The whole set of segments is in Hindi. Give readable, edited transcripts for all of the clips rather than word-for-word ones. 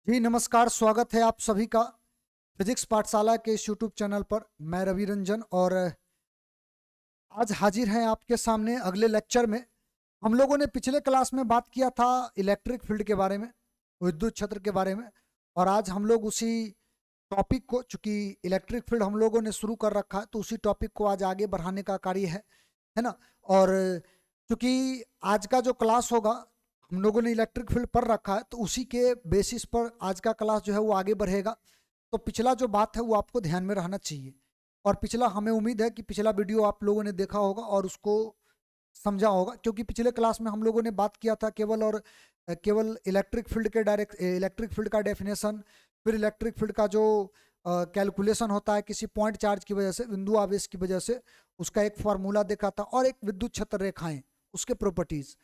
जी नमस्कार, स्वागत है आप सभी का फिजिक्स पाठशाला के इस यूट्यूब चैनल पर। मैं रवि रंजन और आज हाजिर हैं आपके सामने अगले लेक्चर में। हम लोगों ने पिछले क्लास में बात किया था इलेक्ट्रिक फील्ड के बारे में, विद्युत क्षेत्र के बारे में, और आज हम लोग उसी टॉपिक को, चूंकि इलेक्ट्रिक फील्ड हम लोगों ने शुरू कर रखा है तो उसी टॉपिक को आज आगे बढ़ाने का कार्य है ना। और चूंकि आज का जो क्लास होगा हम लोगों ने इलेक्ट्रिक फील्ड पढ़ रखा है तो उसी के बेसिस पर आज का क्लास जो है वो आगे बढ़ेगा। तो पिछला जो बात है वो आपको ध्यान में रहना चाहिए, और पिछला हमें उम्मीद है कि पिछला वीडियो आप लोगों ने देखा होगा और उसको समझा होगा, क्योंकि पिछले क्लास में हम लोगों ने बात किया था केवल इलेक्ट्रिक फील्ड के इलेक्ट्रिक फील्ड का डेफिनेशन, फिर इलेक्ट्रिक फील्ड का जो कैलकुलेशन होता है किसी पॉइंट चार्ज की वजह से, बिंदु आवेश की वजह से, उसका एक फार्मूला देखा था, और एक विद्युत क्षेत्र रेखाएं, उसके प्रॉपर्टीज।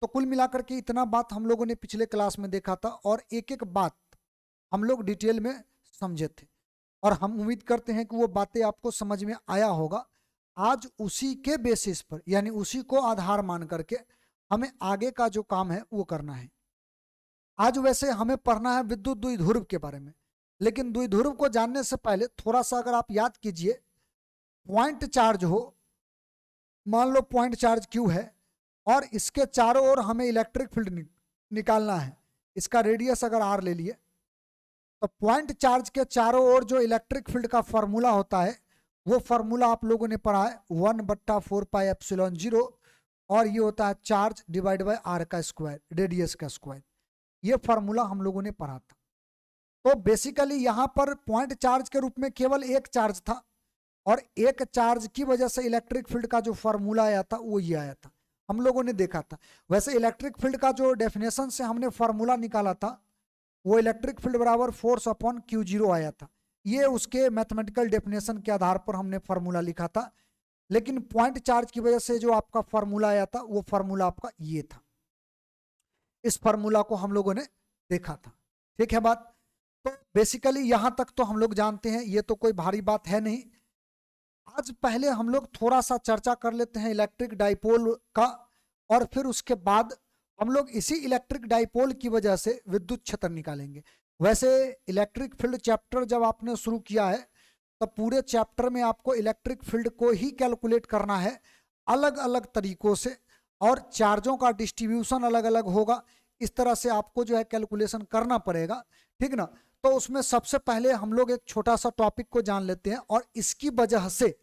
तो कुल मिलाकर के इतना बात हम लोगों ने पिछले क्लास में देखा था और एक एक बात हम लोग डिटेल में समझे थे, और हम उम्मीद करते हैं कि वो बातें आपको समझ में आया होगा। आज उसी के बेसिस पर, यानी उसी को आधार मान करके हमें आगे का जो काम है वो करना है। आज वैसे हमें पढ़ना है विद्युत द्विध्रुव के बारे में, लेकिन द्विध्रुव को जानने से पहले थोड़ा सा अगर आप याद कीजिए, पॉइंट चार्ज हो, मान लो पॉइंट चार्ज क्यू है और इसके चारों ओर हमें इलेक्ट्रिक फील्ड निकालना है। इसका रेडियस अगर आर ले लिए तो पॉइंट चार्ज के चारों ओर जो इलेक्ट्रिक फील्ड का फॉर्मूला होता है वो फॉर्मूला आप लोगों ने पढ़ा है 1/4πε0, और ये होता है चार्ज डिवाइड बाय आर का स्क्वायर, रेडियस का स्क्वायर। ये फॉर्मूला हम लोगों ने पढ़ा था। तो बेसिकली यहाँ पर पॉइंट चार्ज के रूप में केवल एक चार्ज था, और एक चार्ज की वजह से इलेक्ट्रिक फील्ड का जो फॉर्मूला आया था वो ये आया था, हम लोगों ने देखा था। वैसे इलेक्ट्रिक फील्ड का जो डेफिनेशन से हमने फॉर्मूला निकाला था वो इलेक्ट्रिक फील्ड बराबर फोर्स अपॉन Q0 आया था। ये उसके मैथमेटिकल डेफिनेशन के आधार पर हमने फॉर्मूला लिखा था, लेकिन पॉइंट चार्ज की वजह से जो आपका फॉर्मूला आया था वो फॉर्मूला आपका ये था। इस फॉर्मूला को हम लोगों ने देखा था, ठीक है बात। तो बेसिकली यहां तक तो हम लोग जानते हैं, ये तो कोई भारी बात है नहीं। आज पहले हम लोग थोड़ा सा चर्चा कर लेते हैं इलेक्ट्रिक डाइपोल का, और फिर उसके बाद हम लोग इसी इलेक्ट्रिक डाइपोल की वजह से विद्युत क्षेत्र निकालेंगे। वैसे इलेक्ट्रिक फील्ड चैप्टर जब आपने शुरू किया है तब पूरे चैप्टर में आपको इलेक्ट्रिक फील्ड को ही कैलकुलेट करना है अलग अलग तरीकों से, और चार्जों का डिस्ट्रीब्यूशन अलग अलग होगा। इस तरह से आपको जो है कैलकुलेशन करना पड़ेगा, ठीक ना। तो उसमें सबसे पहले हम लोग एक छोटा सा टॉपिक को जान लेते हैं, और इसकी वजह से,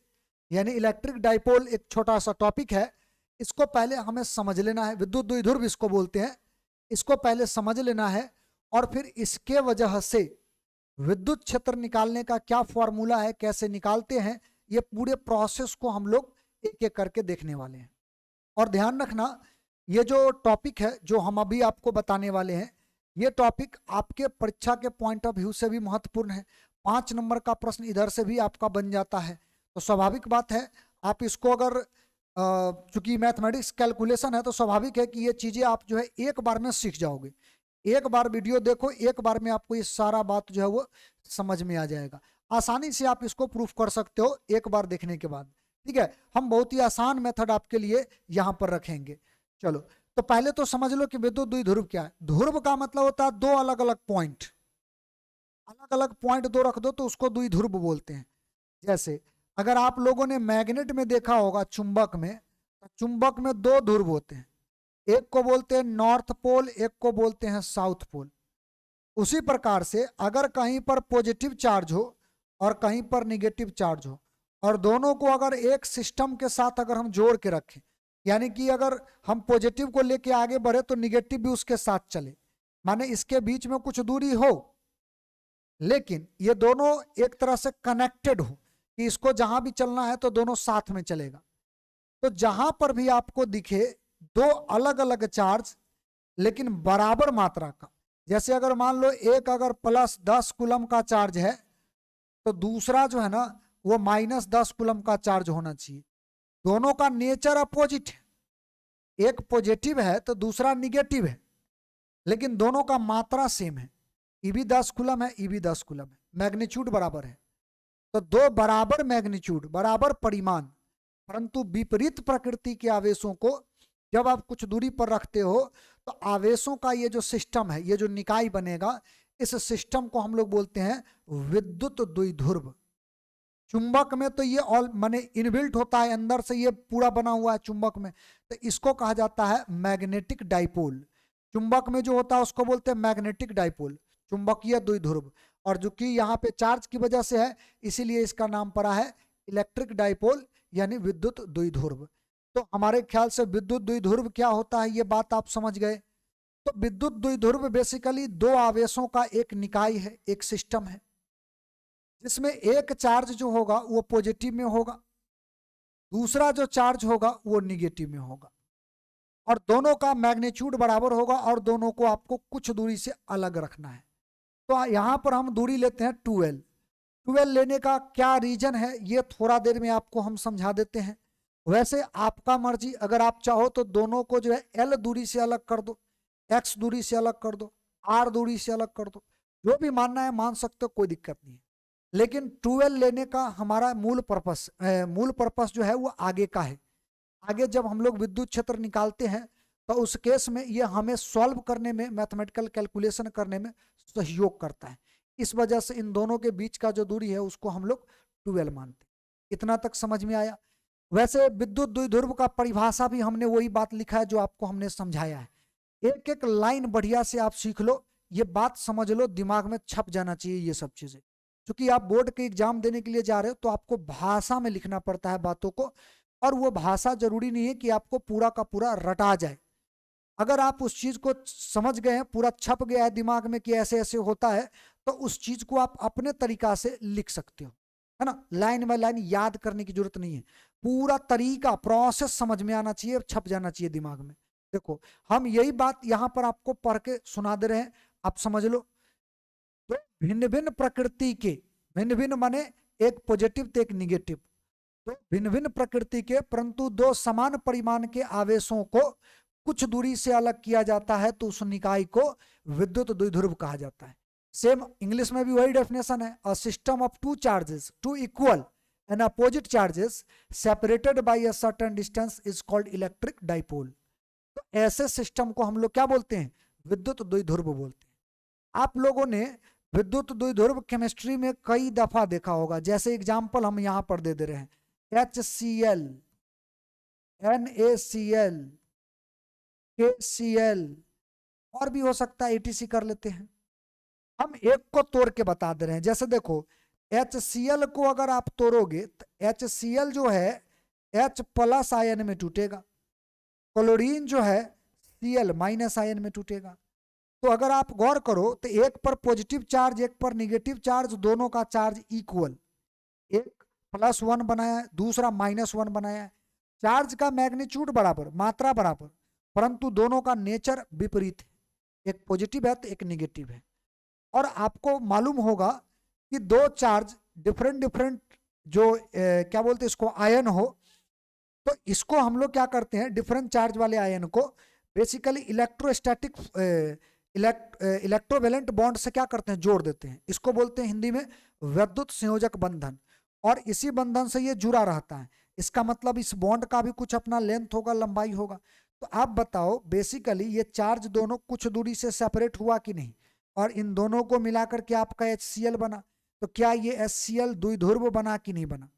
यानी इलेक्ट्रिक डाइपोल एक छोटा सा टॉपिक है, इसको पहले हमें समझ लेना है। विद्युत द्विध्रुव इसको बोलते हैं, इसको पहले समझ लेना है, और फिर इसके वजह से विद्युत क्षेत्र निकालने का क्या फॉर्मूला है, कैसे निकालते हैं, ये पूरे प्रोसेस को हम लोग एक एक करके देखने वाले हैं। और ध्यान रखना, ये जो टॉपिक है जो हम अभी आपको बताने वाले हैं, ये टॉपिक आपके परीक्षा के पॉइंट ऑफ व्यू से भी महत्वपूर्ण है। 5 नंबर का प्रश्न इधर से भी आपका बन जाता है, तो स्वाभाविक बात है आप इसको अगर, चूंकि मैथमेटिक्स कैलकुलेशन है तो स्वाभाविक है कि ये चीजें आप जो है एक बार में सीख जाओगे। एक बार वीडियो देखो, एक बार में आपको ये सारा बात जो है वो समझ में आ जाएगा। आसानी से आप इसको प्रूफ कर सकते हो एक बार देखने के बाद, ठीक है। हम बहुत ही आसान मेथड आपके लिए यहाँ पर रखेंगे। चलो, तो पहले तो समझ लो कि विद्युत द्विध्रुव क्या है। ध्रुव का मतलब होता है दो अलग अलग पॉइंट, अलग अलग पॉइंट दो रख दो तो उसको द्विध्रुव बोलते हैं। जैसे अगर आप लोगों ने मैग्नेट में देखा होगा, चुंबक में, तो चुंबक में दो ध्रुव होते हैं, एक को बोलते हैं नॉर्थ पोल, एक को बोलते हैं साउथ पोल। उसी प्रकार से अगर कहीं पर पॉजिटिव चार्ज हो और कहीं पर निगेटिव चार्ज हो, और दोनों को अगर एक सिस्टम के साथ अगर हम जोड़ के रखें, यानी कि अगर हम पॉजिटिव को लेके आगे बढ़े तो निगेटिव भी उसके साथ चले, माने इसके बीच में कुछ दूरी हो लेकिन ये दोनों एक तरह से कनेक्टेड हो कि इसको जहां भी चलना है तो दोनों साथ में चलेगा। तो जहां पर भी आपको दिखे दो अलग अलग चार्ज लेकिन बराबर मात्रा का, जैसे अगर मान लो एक अगर +10 कूलम का चार्ज है तो दूसरा जो है ना वो -10 कूलम का चार्ज होना चाहिए। दोनों का नेचर अपोजिट है, एक पॉजिटिव है तो दूसरा निगेटिव है, लेकिन दोनों का मात्रा सेम है। ईबी 10 कूलम है, ईबी 10 कूलम है, मैग्नीट्यूड बराबर है। तो दो बराबर मैग्नीट्यूड, बराबर परिमाण, परंतु विपरीत प्रकृति के आवेशों को जब आप कुछ दूरी पर रखते हो तो आवेशों का ये जो सिस्टम है, ये जो निकाय बनेगा, इस सिस्टम को हम लोग बोलते हैं विद्युत द्विध्रुव। चुंबक में तो ये ऑल माने इनबिल्ट होता है, अंदर से ये पूरा बना हुआ है चुंबक में, तो इसको कहा जाता है मैग्नेटिक डाइपोल। चुंबक में जो होता है उसको बोलते हैं मैग्नेटिक डाइपोल, चुंबकीय द्विध्रुव। और जो कि यहाँ पे चार्ज की वजह से है, इसीलिए इसका नाम पड़ा है इलेक्ट्रिक डाइपोल यानी विद्युत द्विध्रुव। तो हमारे ख्याल से विद्युत द्विध्रुव क्या होता है ये बात आप समझ गए। तो विद्युत द्विध्रुव बेसिकली दो आवेशों का एक निकाय है, एक सिस्टम है, जिसमें एक चार्ज जो होगा वो पॉजिटिव में होगा, दूसरा जो चार्ज होगा वो निगेटिव में होगा, और दोनों का मैग्नीट्यूड बराबर होगा और दोनों को आपको कुछ दूरी से अलग रखना है। तो यहाँ पर हम दूरी लेते हैं 2L। 2L लेने का क्या रीजन है ये थोड़ा देर में आपको हम समझा देते हैं। वैसे आपका मर्जी, अगर आप चाहो तो दोनों को जो है L दूरी से अलग कर दो, X दूरी से अलग कर दो, R दूरी से अलग कर दो, जो भी मानना है मान सकते हो, कोई दिक्कत नहीं है। लेकिन 2L लेने का हमारा मूल पर्पस जो है वो आगे का है। आगे जब हम लोग विद्युत क्षेत्र निकालते हैं तो उस केस में ये हमें सॉल्व करने में, मैथमेटिकल कैलकुलेशन करने में सहयोग करता है। इस वजह से इन दोनों के बीच का जो दूरी है उसको हम लोग 2L मानते हैं। इतना तक समझ में आया। वैसे विद्युत द्विध्रुव का परिभाषा भी हमने वही बात लिखा है जो आपको हमने समझाया है। एक एक लाइन बढ़िया से आप सीख लो, ये बात समझ लो, दिमाग में छप जाना चाहिए ये सब चीजें। क्योंकि आप बोर्ड के एग्जाम देने के लिए जा रहे हो तो आपको भाषा में लिखना पड़ता है बातों को, और वो भाषा जरूरी नहीं है कि आपको पूरा का पूरा रटा जाए। अगर आप उस चीज को समझ गए हैं, पूरा छप गया है दिमाग में कि ऐसे ऐसे होता है, तो उस चीज को आप अपने तरीका से लिख सकते हो, है ना। लाइन बाय लाइन याद करने की जरूरत नहीं है, पूरा तरीका प्रोसेस समझ में आना चाहिए, छप जाना चाहिए दिमाग में। देखो हम यही बात यहाँ पर आपको पढ़ के सुना दे रहे हैं, आप समझ लो। तो भिन्न भिन्न प्रकृति के, भिन्न भिन्न माने एक पॉजिटिव तो एक निगेटिव, तो भिन्न भिन्न प्रकृति के परंतु दो समान परिमाण के आवेशों को कुछ दूरी से अलग किया जाता है, तो उस निकाय को विद्युत द्विध्रुव कहा जाता है। सेम इंग्लिश में भी वही डेफिनेशन है, a system of two charges, two equal and opposite charges separated by a certain distance is called electric dipole. तो ऐसे सिस्टम को हम लोग क्या बोलते हैं, विद्युत द्विध्रुव बोलते हैं। आप लोगों ने विद्युत द्विध्रुव केमिस्ट्री में कई दफा देखा होगा, जैसे एग्जाम्पल हम यहां पर दे रहे हैं, HCl, NaCl, KCl, और भी हो सकता है ETC कर लेते हैं। हम एक को तोड़ के बता दे रहे हैं, जैसे देखो HCl को अगर आप तोड़ोगे तो HCl जो है H+ आयन में टूटेगा, क्लोरीन जो है Cl- आयन में टूटेगा। तो अगर आप गौर करो तो एक पर पॉजिटिव चार्ज एक पर निगेटिव चार्ज, दोनों का चार्ज इक्वल, एक +1 बनाया है दूसरा -1 बनाया है, चार्ज का मैग्नीट्यूड बराबर, मात्रा बराबर, परंतु दोनों का नेचर विपरीत है, एक पॉजिटिव है तो एक निगेटिव है। और आपको मालूम होगा कि दो चार्ज डिफरेंट डिफरेंट जो क्या बोलते हैं इसको, आयन हो, तो इसको हम लोग क्या करते हैं, डिफरेंट चार्ज वाले आयन को बेसिकली इलेक्ट्रोस्टैटिक इलेक्ट्रोवेलेंट बॉन्ड से क्या करते हैं, जोड़ देते हैं। इसको बोलते हैं हिंदी में विद्युत संयोजक बंधन, और इसी बंधन से ये जुड़ा रहता है। इसका मतलब इस बॉन्ड का भी कुछ अपना लेंथ होगा, लंबाई होगा। तो आप बताओ बेसिकली ये चार्ज दोनों कुछ दूरी से सेपरेट हुआ कि नहीं, और इन दोनों को मिलाकर के आपका HCl बना, तो क्या ये HCl द्विध्रुव बना कि नहीं बना।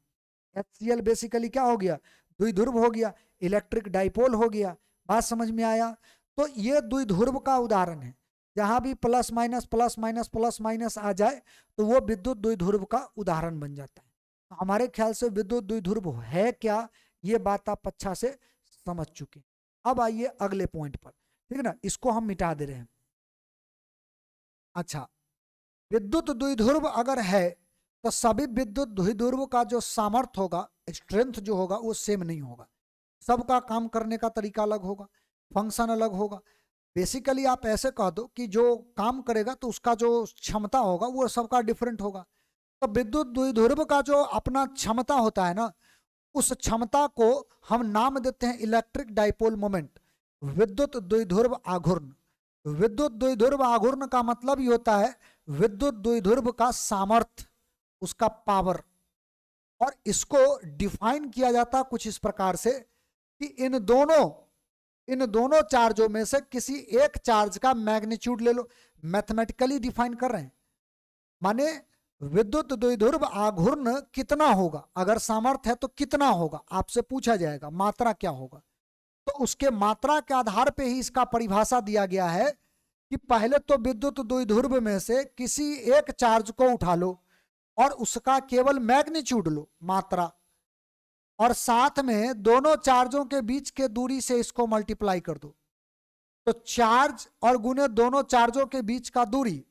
HCl बेसिकली क्या हो गया, द्विध्रुव हो गया, इलेक्ट्रिक डाइपोल हो गया। बात समझ में आया। तो ये द्विध्रुव का उदाहरण है, जहां भी प्लस माइनस आ जाए तो वो विद्युत द्विध्रुव का उदाहरण बन जाता है। तो हमारे ख्याल से विद्युत द्विध्रुव है क्या, ये बात आप अच्छा से समझ चुके। अब आइए अगले पॉइंट पर, ठीक है ना, इसको हम मिटा दे रहे हैं। अच्छा, विद्युत द्विध्रुव अगर है तो सभी विद्युत द्विध्रुव का जो सामर्थ्य होगा, स्ट्रेंथ जो होगा, वो सेम नहीं होगा। सबका काम करने का तरीका अलग होगा, फंक्शन अलग होगा। बेसिकली आप ऐसे कह दो कि जो काम करेगा तो उसका जो क्षमता होगा वो सबका डिफरेंट होगा। तो विद्युत द्विध्रुव का जो अपना क्षमता होता है ना, उस क्षमता को हम नाम देते हैं इलेक्ट्रिक डाइपोल मोमेंट, विद्युत द्विध्रुव आघूर्ण। विद्युत द्विध्रुव आघूर्ण का मतलब ही होता है विद्युत द्विध्रुव का सामर्थ्य, उसका पावर। और इसको डिफाइन किया जाता है कुछ इस प्रकार से कि इन दोनों इन दोनों चार्जों में से किसी एक चार्ज का मैग्नीट्यूड ले लो, मैथमेटिकली डिफाइन कर रहे हैं। माने विद्युत द्विध्रुव आघूर्ण कितना होगा, अगर सामर्थ्य है तो कितना होगा, आपसे पूछा जाएगा मात्रा क्या होगा। तो उसके मात्रा के आधार पे ही इसका परिभाषा दिया गया है कि पहले तो विद्युत द्विध्रुव में से किसी एक चार्ज को उठा लो और उसका केवल मैग्नीट्यूड लो, मात्रा, और साथ में दोनों चार्जों के बीच के दूरी से इसको मल्टीप्लाई कर दो। तो चार्ज और गुने दोनों चार्जों के बीच का दूरी,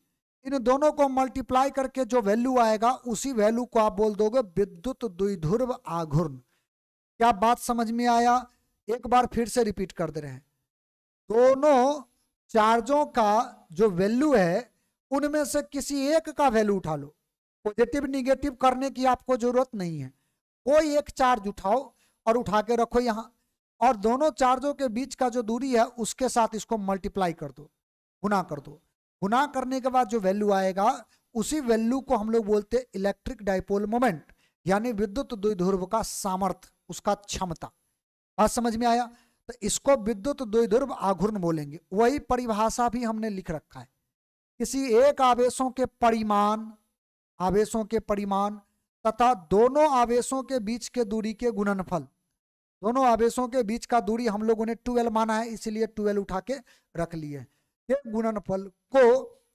इन दोनों को मल्टीप्लाई करके जो वैल्यू आएगा उसी वैल्यू को आप बोल दोगे विद्युत द्विध्रुव आघूर्ण। क्या बात समझ में आया? एक बार फिर से रिपीट कर दे रहे हैं। दोनों चार्जों का जो वैल्यू है उनमें से किसी एक का वैल्यू उठा लो, पॉजिटिव निगेटिव करने की आपको जरूरत नहीं है, कोई एक चार्ज उठाओ और उठा के रखो यहां, और दोनों चार्जों के बीच का जो दूरी है उसके साथ इसको मल्टीप्लाई कर दो, गुना कर दो। गुना करने के बाद जो वैल्यू आएगा उसी वैल्यू को हम लोग बोलते हैं इलेक्ट्रिक डाइपोल मोमेंट, यानी विद्युत द्विध्रुव का सामर्थ्य, उसका क्षमता। बात समझ में आया? तो इसको विद्युत द्विध्रुव आघूर्ण बोलेंगे। वही परिभाषा भी हमने लिख रखा है, किसी एक आवेशों के परिमाण तथा दोनों आवेशों के बीच के दूरी के गुणनफल, दोनों आवेशों के बीच का दूरी हम लोगों ने 12 माना है, इसीलिए 12 उठा के रख लिए, ये गुणनफल को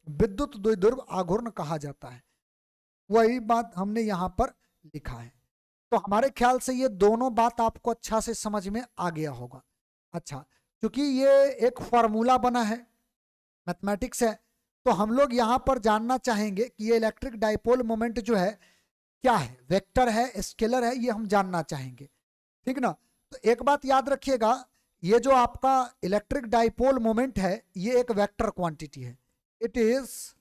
विद्युत द्विध्रुव आघूर्ण कहा जाता है। वही बात हमने यहां पर लिखा है। तो हमारे ख्याल से ये दोनों बात आपको अच्छा से समझ में आ गया होगा। अच्छा, क्योंकि ये एक फॉर्मूला बना है, मैथमेटिक्स है, तो हम लोग यहां पर जानना चाहेंगे कि ये इलेक्ट्रिक डाइपोल मोमेंट जो है क्या है, वेक्टर है, स्केलर है, ये हम जानना चाहेंगे, ठीक ना। तो एक बात याद रखिएगा, ये जो आपका इलेक्ट्रिक डाइपोल मोमेंट है ये एक वेक्टर क्वांटिटी है, it is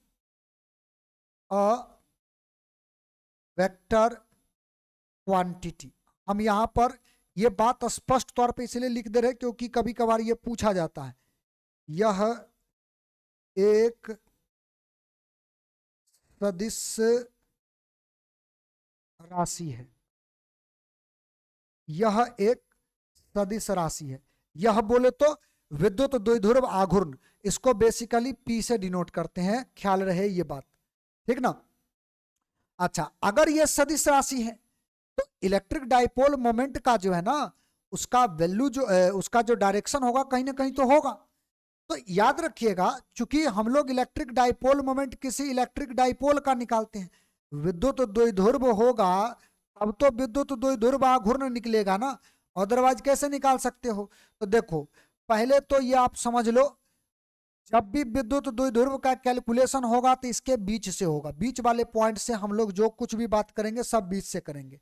a vector quantity. हम यहां पर ये बात स्पष्ट तौर पे इसलिए लिख दे रहे हैं क्योंकि कभी कभार ये पूछा जाता है। यह एक सदिश राशि है, यह एक सदिश राशि है। यह बोले तो विद्युत द्विध्रुव आघूर्ण, इसको बेसिकली पी से डिनोट करते हैं, ख्याल रहे ये बात, ठीक ना। अच्छा, अगर यह सदिश राशि है तो इलेक्ट्रिक डाइपोल मोमेंट का जो है ना, उसका वैल्यू जो उसका जो डायरेक्शन होगा कहीं ना कहीं तो होगा। तो याद रखिएगा, चूंकि हम लोग इलेक्ट्रिक डाइपोल मोमेंट किसी इलेक्ट्रिक डाइपोल का निकालते हैं, विद्युत द्विध्रुव होगा अब तो विद्युत द्विध्रुव आघूर्ण निकलेगा ना, अदरवाइज कैसे निकाल सकते हो। तो देखो, पहले तो ये आप समझ लो, जब भी विद्युत द्विध्रुव का कैलकुलेशन होगा तो इसके बीच से होगा, बीच वाले पॉइंट से हम लोग जो कुछ भी बात करेंगे सब बीच से करेंगे,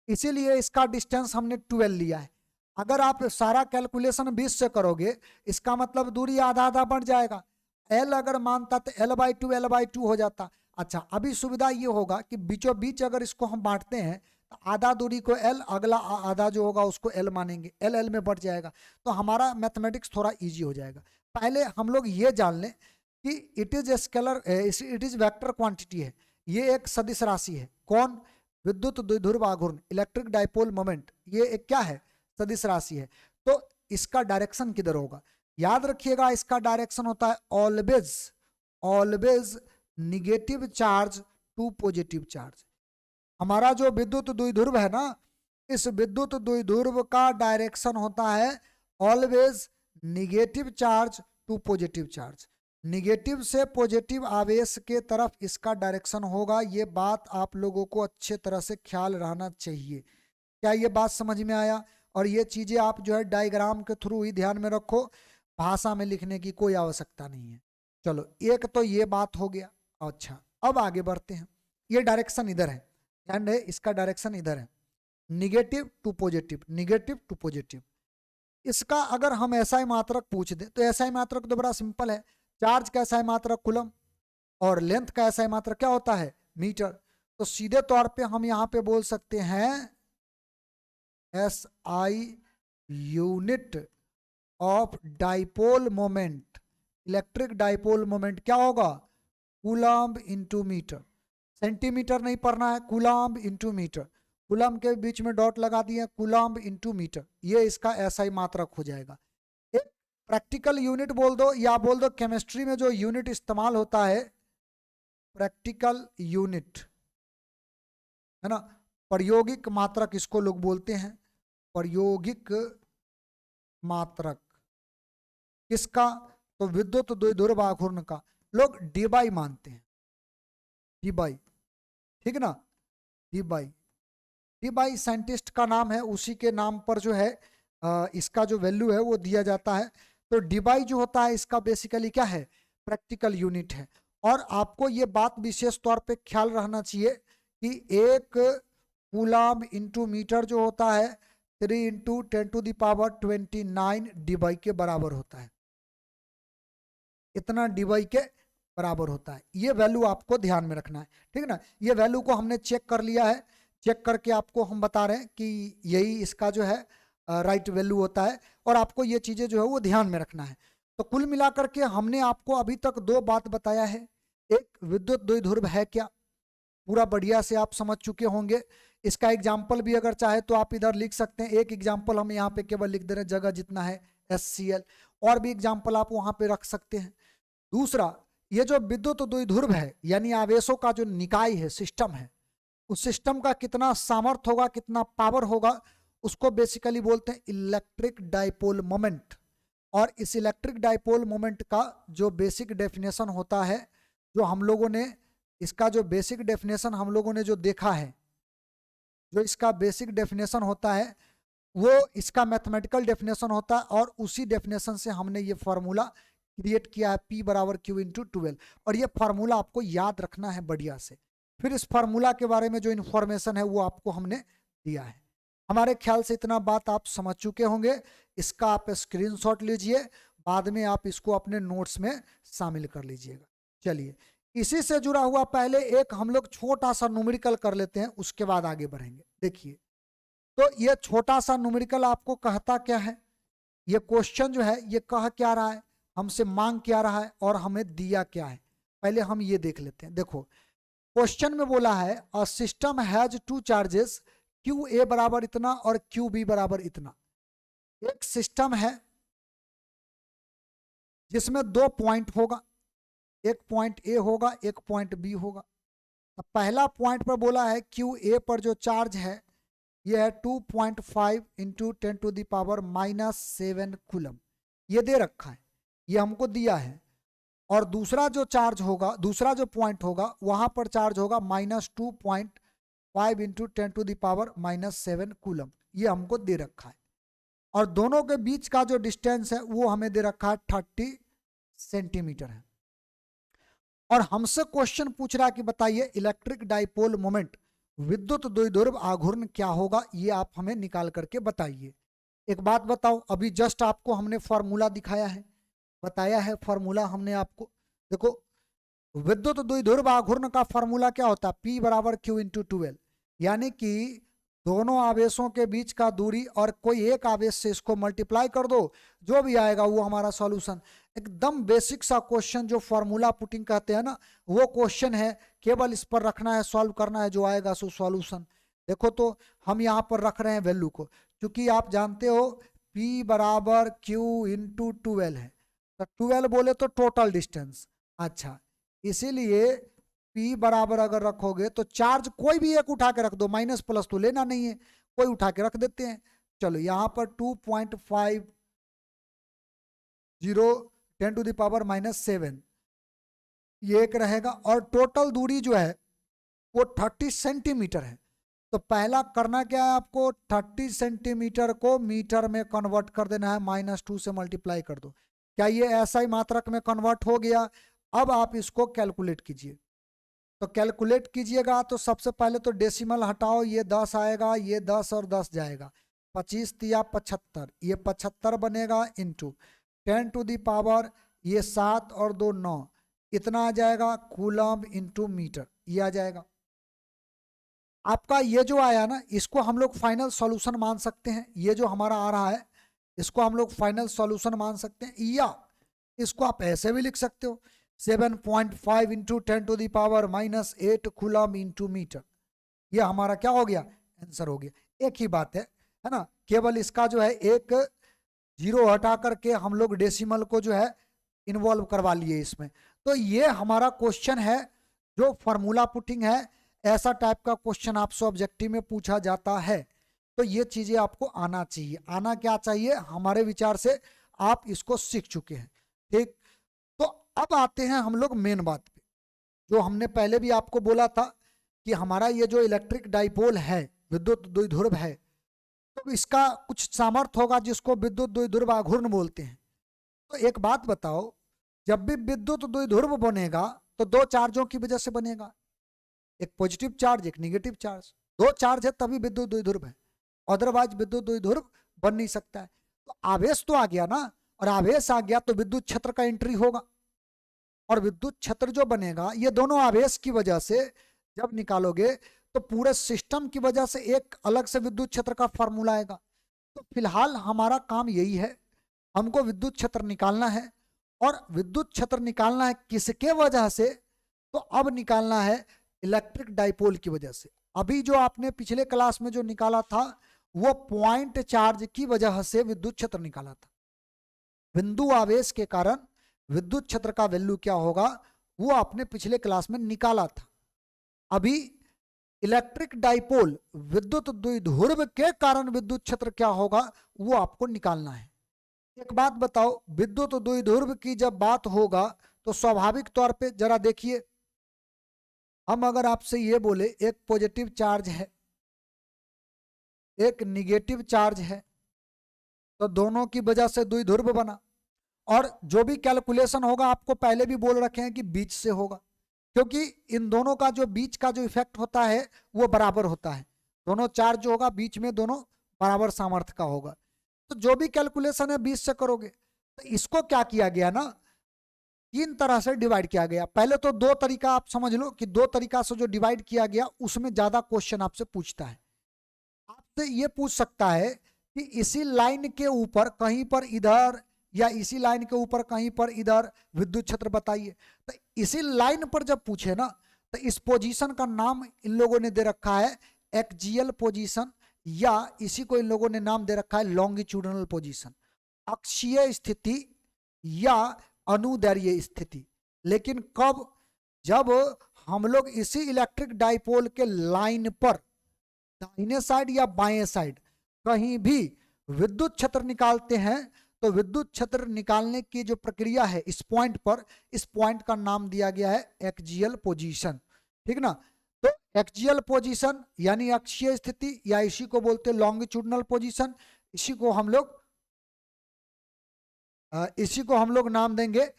इसीलिए इसका डिस्टेंस हमने 12 लिया है। अगर आप सारा कैलकुलेशन 20 से करोगे, इसका मतलब दूरी आधा आधा बढ़ जाएगा, एल अगर मानता तो L/2 हो जाता। अच्छा, अभी सुविधा ये होगा कि बीचों बीच अगर इसको हम बांटते हैं तो आधा दूरी को L, अगला आधा जो होगा उसको L मानेंगे, L L में बढ़ जाएगा, तो हमारा मैथमेटिक्स थोड़ा इजी हो जाएगा। पहले हम लोग ये जान लें कि it is scalar, it is vector quantity है, ये एक सदिश राशि है। कौन? विद्युत द्विध्रुव आघूर्ण, इलेक्ट्रिक डाइपोल मोमेंट, ये एक क्या है? सदिश राशि है। तो इसका डायरेक्शन किधर होगा? याद रखिएगा, इसका डायरेक्शन होता है always negative charge to positive charge. हमारा जो विद्युत द्विध्रुव है ना, इस विद्युत द्विध्रुव का डायरेक्शन होता है always negative charge to positive charge, negative से पॉजिटिव आवेश के तरफ इसका डायरेक्शन होगा। ये बात आप लोगों को अच्छे तरह से ख्याल रहना चाहिए। क्या ये बात समझ में आया? और ये चीजें आप जो है डायग्राम के थ्रू ही ध्यान में रखो, भाषा में लिखने की कोई आवश्यकता नहीं है। चलो, एक तो ये बात हो गया। अच्छा, अब आगे बढ़ते हैं। ये डायरेक्शन इधर है, ध्यान रहे, इसका डायरेक्शन इधर है, negative to positive, negative to positive. इसका अगर हम एसआई मात्रक पूछ दे तो एसआई मात्रक तो बड़ा सिंपल है, चार्ज का एसआई मात्रक कूलम और लेंथ का एसआई मात्रक क्या होता है? मीटर। तो सीधे तौर पे हम यहाँ पे बोल सकते हैं SI unit of dipole moment, electric dipole moment क्या होगा? Coulomb into metre. सेंटीमीटर नहीं पढ़ना है, कूलम्ब इंटू मीटर, कूलम्ब के बीच में डॉट लगा दिए, कूलम्ब इंटू मीटर, ये इसका एसआई मात्रक हो जाएगा। एक प्रैक्टिकल यूनिट बोल दो या बोल दो केमिस्ट्री में जो यूनिट इस्तेमाल होता है प्रैक्टिकल यूनिट, है ना, प्रायोगिक मात्रक इसको लोग बोलते हैं, प्रायोगिक मात्रक किसका, तो विद्युत द्विध्रुव आघूर्ण का लोग डीबाई मानते हैं, डीबाई, ठीक ना, डीबाई, डीबाई साइंटिस्ट का नाम है, उसी के नाम पर जो है इसका जो वैल्यू है वो दिया जाता है। तो डीबाई जो होता है इसका बेसिकली क्या है, प्रैक्टिकल यूनिट है। और आपको ये बात विशेष तौर पे ख्याल रहना चाहिए कि एक कूलाम इंटू मीटर जो होता है 3 इंटू 10⁻29 डीबाई के बराबर होता है, इतना डीबाई के बराबर होता है। ये वैल्यू आपको ध्यान में रखना है, ठीक है ना। ये वैल्यू को हमने चेक कर लिया है, चेक करके आपको हम बता रहे हैं कि यही इसका जो है राइट वैल्यू होता है, और आपको ये चीजें जो है वो ध्यान में रखना है। तो कुल मिलाकर के हमने आपको अभी तक दो बात बताया है, एक विद्युत द्विध्रुव है क्या, पूरा बढ़िया से आप समझ चुके होंगे। इसका एग्जाम्पल भी अगर चाहे तो आप इधर लिख सकते हैं, एक एग्जाम्पल हम यहाँ पे केवल लिख दे रहे हैं, जगह जितना है HCl, और भी एग्जाम्पल आप वहां पे रख सकते हैं। दूसरा, ये जो विद्युत द्विध्रुव है यानी आवेशों का जो निकाय है, सिस्टम है, उस सिस्टम का कितना सामर्थ्य होगा, कितना पावर होगा, उसको बेसिकली बोलते हैं इलेक्ट्रिक डाइपोल मोमेंट। और इस इलेक्ट्रिक डाइपोल मोमेंट का जो बेसिक डेफिनेशन होता है, जो हम लोगों ने इसका जो बेसिक डेफिनेशन हम लोगों ने जो देखा है, जो इसका बेसिक डेफिनेशन होता है वो इसका मैथमेटिकल डेफिनेशन होता है, और उसी डेफिनेशन से हमने ये फॉर्मूला क्रिएट किया है P बराबर Q इंटू 12। और ये फार्मूला आपको याद रखना है बढ़िया से। फिर इस फार्मूला के बारे में जो इन्फॉर्मेशन है वो आपको हमने दिया है। हमारे ख्याल से इतना बात आप समझ चुके होंगे। इसका आप स्क्रीनशॉट लीजिए, बाद में आप इसको अपने नोट्स में शामिल कर लीजिएगा। चलिए, इसी से जुड़ा हुआ पहले एक हम लोग छोटा सा न्यूमेरिकल कर लेते हैं, उसके बाद आगे बढ़ेंगे। देखिए, तो ये छोटा सा न्यूमेरिकल आपको कहता क्या है, ये क्वेश्चन जो है ये कह क्या रहा है, हमसे मांग क्या रहा है, और हमें दिया क्या है, पहले हम ये देख लेते हैं। देखो, क्वेश्चन में बोला है a system has two charges QA बराबर इतना और QB बराबर इतना। एक सिस्टम है जिसमें दो पॉइंट होगा, एक पॉइंट A होगा, एक पॉइंट B होगा। अब पहला पॉइंट पर बोला है QA पर जो चार्ज है ये है 2.5 इंटू 10⁻⁻7 कूलम, ये दे रखा है, ये हमको दिया है। और दूसरा जो चार्ज होगा, दूसरा जो पॉइंट होगा वहां पर चार्ज होगा -2.5 इंटू 10⁻⁻7 कूलम, ये हमको दे रखा है। और दोनों के बीच का जो डिस्टेंस है वो हमें दे रखा है 30 सेंटीमीटर है। और हमसे क्वेश्चन पूछ रहा है कि बताइए इलेक्ट्रिक डाइपोल मोमेंट विद्युत द्विध्रुव आघूर्ण क्या होगा, ये आप हमें निकाल करके बताइए। एक बात बताओ, अभी जस्ट आपको हमने फॉर्मूला दिखाया है, बताया है फॉर्मूला हमने आपको। देखो, विद्युत द्विध्रुव आघूर्ण का फॉर्मूला क्या होता है, P बराबर Q इंटू 12, यानी कि दोनों आवेशों के बीच का दूरी और कोई एक आवेश से इसको मल्टीप्लाई कर दो, जो भी आएगा वो हमारा सॉल्यूशन। एकदम बेसिक सा क्वेश्चन जो फॉर्मूला पुटिंग कहते हैं ना, वो क्वेश्चन है, केवल इस पर रखना है, सॉल्व करना है, जो आएगा सो सॉल्यूशन। देखो, तो हम यहाँ पर रख रहे हैं वैल्यू को, क्योंकि आप जानते हो P बराबर Q इंटू 12 है, तो 12 बोले तो टोटल डिस्टेंस। अच्छा, इसीलिए P बराबर अगर रखोगे तो चार्ज कोई भी एक उठा के रख दो, माइनस प्लस तो लेना नहीं है, कोई उठा के रख देते हैं। चलो, यहाँ पर 2.50 10⁻⁻7 ये एक रहेगा, और टोटल दूरी जो है वो 30 सेंटीमीटर है। तो पहला करना क्या है आपको, 30 सेंटीमीटर को मीटर में कन्वर्ट कर देना है, -2 से मल्टीप्लाई कर दो। क्या ये SI मात्रक में कन्वर्ट हो गया? अब आप इसको कैलकुलेट कीजिए। तो कैलकुलेट कीजिएगा तो सबसे पहले तो डेसिमल हटाओ, ये 10 आएगा, ये 10 और 10 जाएगा, 25 तिया 75, ये 75 बनेगा, इंटू 10⁻, ये 7 और 2 9, इतना आ जाएगा कूलम इंटू मीटर, ये आ जाएगा। आपका ये जो आया ना, इसको हम लोग फाइनल सॉल्यूशन मान सकते हैं। ये जो हमारा आ रहा है इसको हम लोग फाइनल सॉल्यूशन मान सकते हैं, या इसको आप ऐसे भी लिख सकते हो 7.5 इंटू 10⁻⁻8 कूलम इंटू मीटर। ये हमारा क्या हो गया, आंसर हो गया। एक ही बात है ना, केवल इसका जो है एक जीरो हटा करके हम लोग डेसिमल को जो है इन्वॉल्व करवा लिए इसमें। तो ये हमारा क्वेश्चन है जो फॉर्मूला पुटिंग है, ऐसा टाइप का क्वेश्चन आपसे ऑब्जेक्टिव में पूछा जाता है। तो ये चीजें आपको आना चाहिए। आना क्या चाहिए? हमारे विचार से आप इसको सीख चुके हैं, ठीक। तो अब आते हैं हम लोग मेन बात पे, जो हमने पहले भी आपको बोला था कि हमारा ये जो इलेक्ट्रिक डाइपोल है, विद्युत द्विध्रुव है, तो इसका कुछ सामर्थ्य होगा जिसको विद्युत द्विध्रुव आघूर्ण बोलते हैं। तो एक बात बताओ, जब भी विद्युत द्विध्रुव बनेगा तो दो चार्जों की वजह से बनेगा, एक पॉजिटिव चार्ज एक निगेटिव चार्ज। दो चार्ज है तभी विद्युत द्विध्रुव है, अदरवाइज विद्युत द्विध्रुव बन नहीं सकता है। तो आवेश तो आ गया ना, और आवेश आ गया तो विद्युत क्षेत्र का एंट्री होगा, और विद्युत क्षेत्र जो बनेगा ये दोनों आवेश की वजह से जब निकालोगे तो पूरे सिस्टम की वजह से एक अलग से विद्युत क्षेत्र का फॉर्मूला आएगा। तो फिलहाल हमारा काम यही है, हमको विद्युत क्षेत्र निकालना है। और विद्युत क्षेत्र निकालना है किसके वजह से? तो अब निकालना है इलेक्ट्रिक डाइपोल की वजह से। अभी जो आपने पिछले क्लास में जो निकाला था वो पॉइंट चार्ज की वजह से विद्युत क्षेत्र निकाला था। बिंदु आवेश के कारण विद्युत क्षेत्र का वैल्यू क्या होगा वो आपने पिछले क्लास में निकाला था। अभी इलेक्ट्रिक डाइपोल विद्युत द्विध्रुव के कारण विद्युत क्षेत्र क्या होगा वो आपको निकालना है। एक बात बताओ, विद्युत द्विध्रुव की जब बात होगा तो स्वाभाविक तौर पे जरा देखिए, हम अगर आपसे ये बोले एक पॉजिटिव चार्ज है एक निगेटिव चार्ज है, तो दोनों की वजह से द्विध्रुव बना। और जो भी कैलकुलेशन होगा आपको पहले भी बोल रखे हैं कि बीच से होगा, क्योंकि इन दोनों का जो बीच का जो इफेक्ट होता है वो बराबर होता है। दोनों चार्ज जो होगा बीच में दोनों बराबर सामर्थ्य का होगा। तो जो भी कैलकुलेशन है बीच से करोगे। तो इसको क्या किया गया ना, तीन तरह से डिवाइड किया गया। पहले तो दो तरीका आप समझ लो कि दो तरीका से जो डिवाइड किया गया उसमें ज्यादा क्वेश्चन आपसे पूछता है। आपसे ये पूछ सकता है कि इसी लाइन के ऊपर कहीं पर इधर या इसी लाइन के ऊपर कहीं पर इधर विद्युत क्षेत्र बताइए। तो इसी लाइन पर जब पूछे ना तो इस पोजीशन का नाम इन लोगों ने दे रखा है एक्सियल पोजीशन, या इसी को इन लोगों ने नाम दे रखा है लॉन्गिट्यूडिनल पोजीशन, अक्षीय स्थिति या अनुदैर्घ्य स्थिति। लेकिन कब? जब हम लोग इसी इलेक्ट्रिक डाइपोल के लाइन पर दाहिने साइड या बाएं साइड कहीं भी विद्युत क्षेत्र निकालते हैं, तो विद्युत क्षेत्र निकालने की जो प्रक्रिया है इस पॉइंट पर, इस पॉइंट का नाम दिया गया है एक्सियल पोजीशन, ठीक ना। तो एक्सियल पोजीशन यानी अक्षीय स्थिति, या इसी को बोलते हैं लॉन्गिट्यूडिनल पोजीशन, इसी को हम लोग नाम देंगे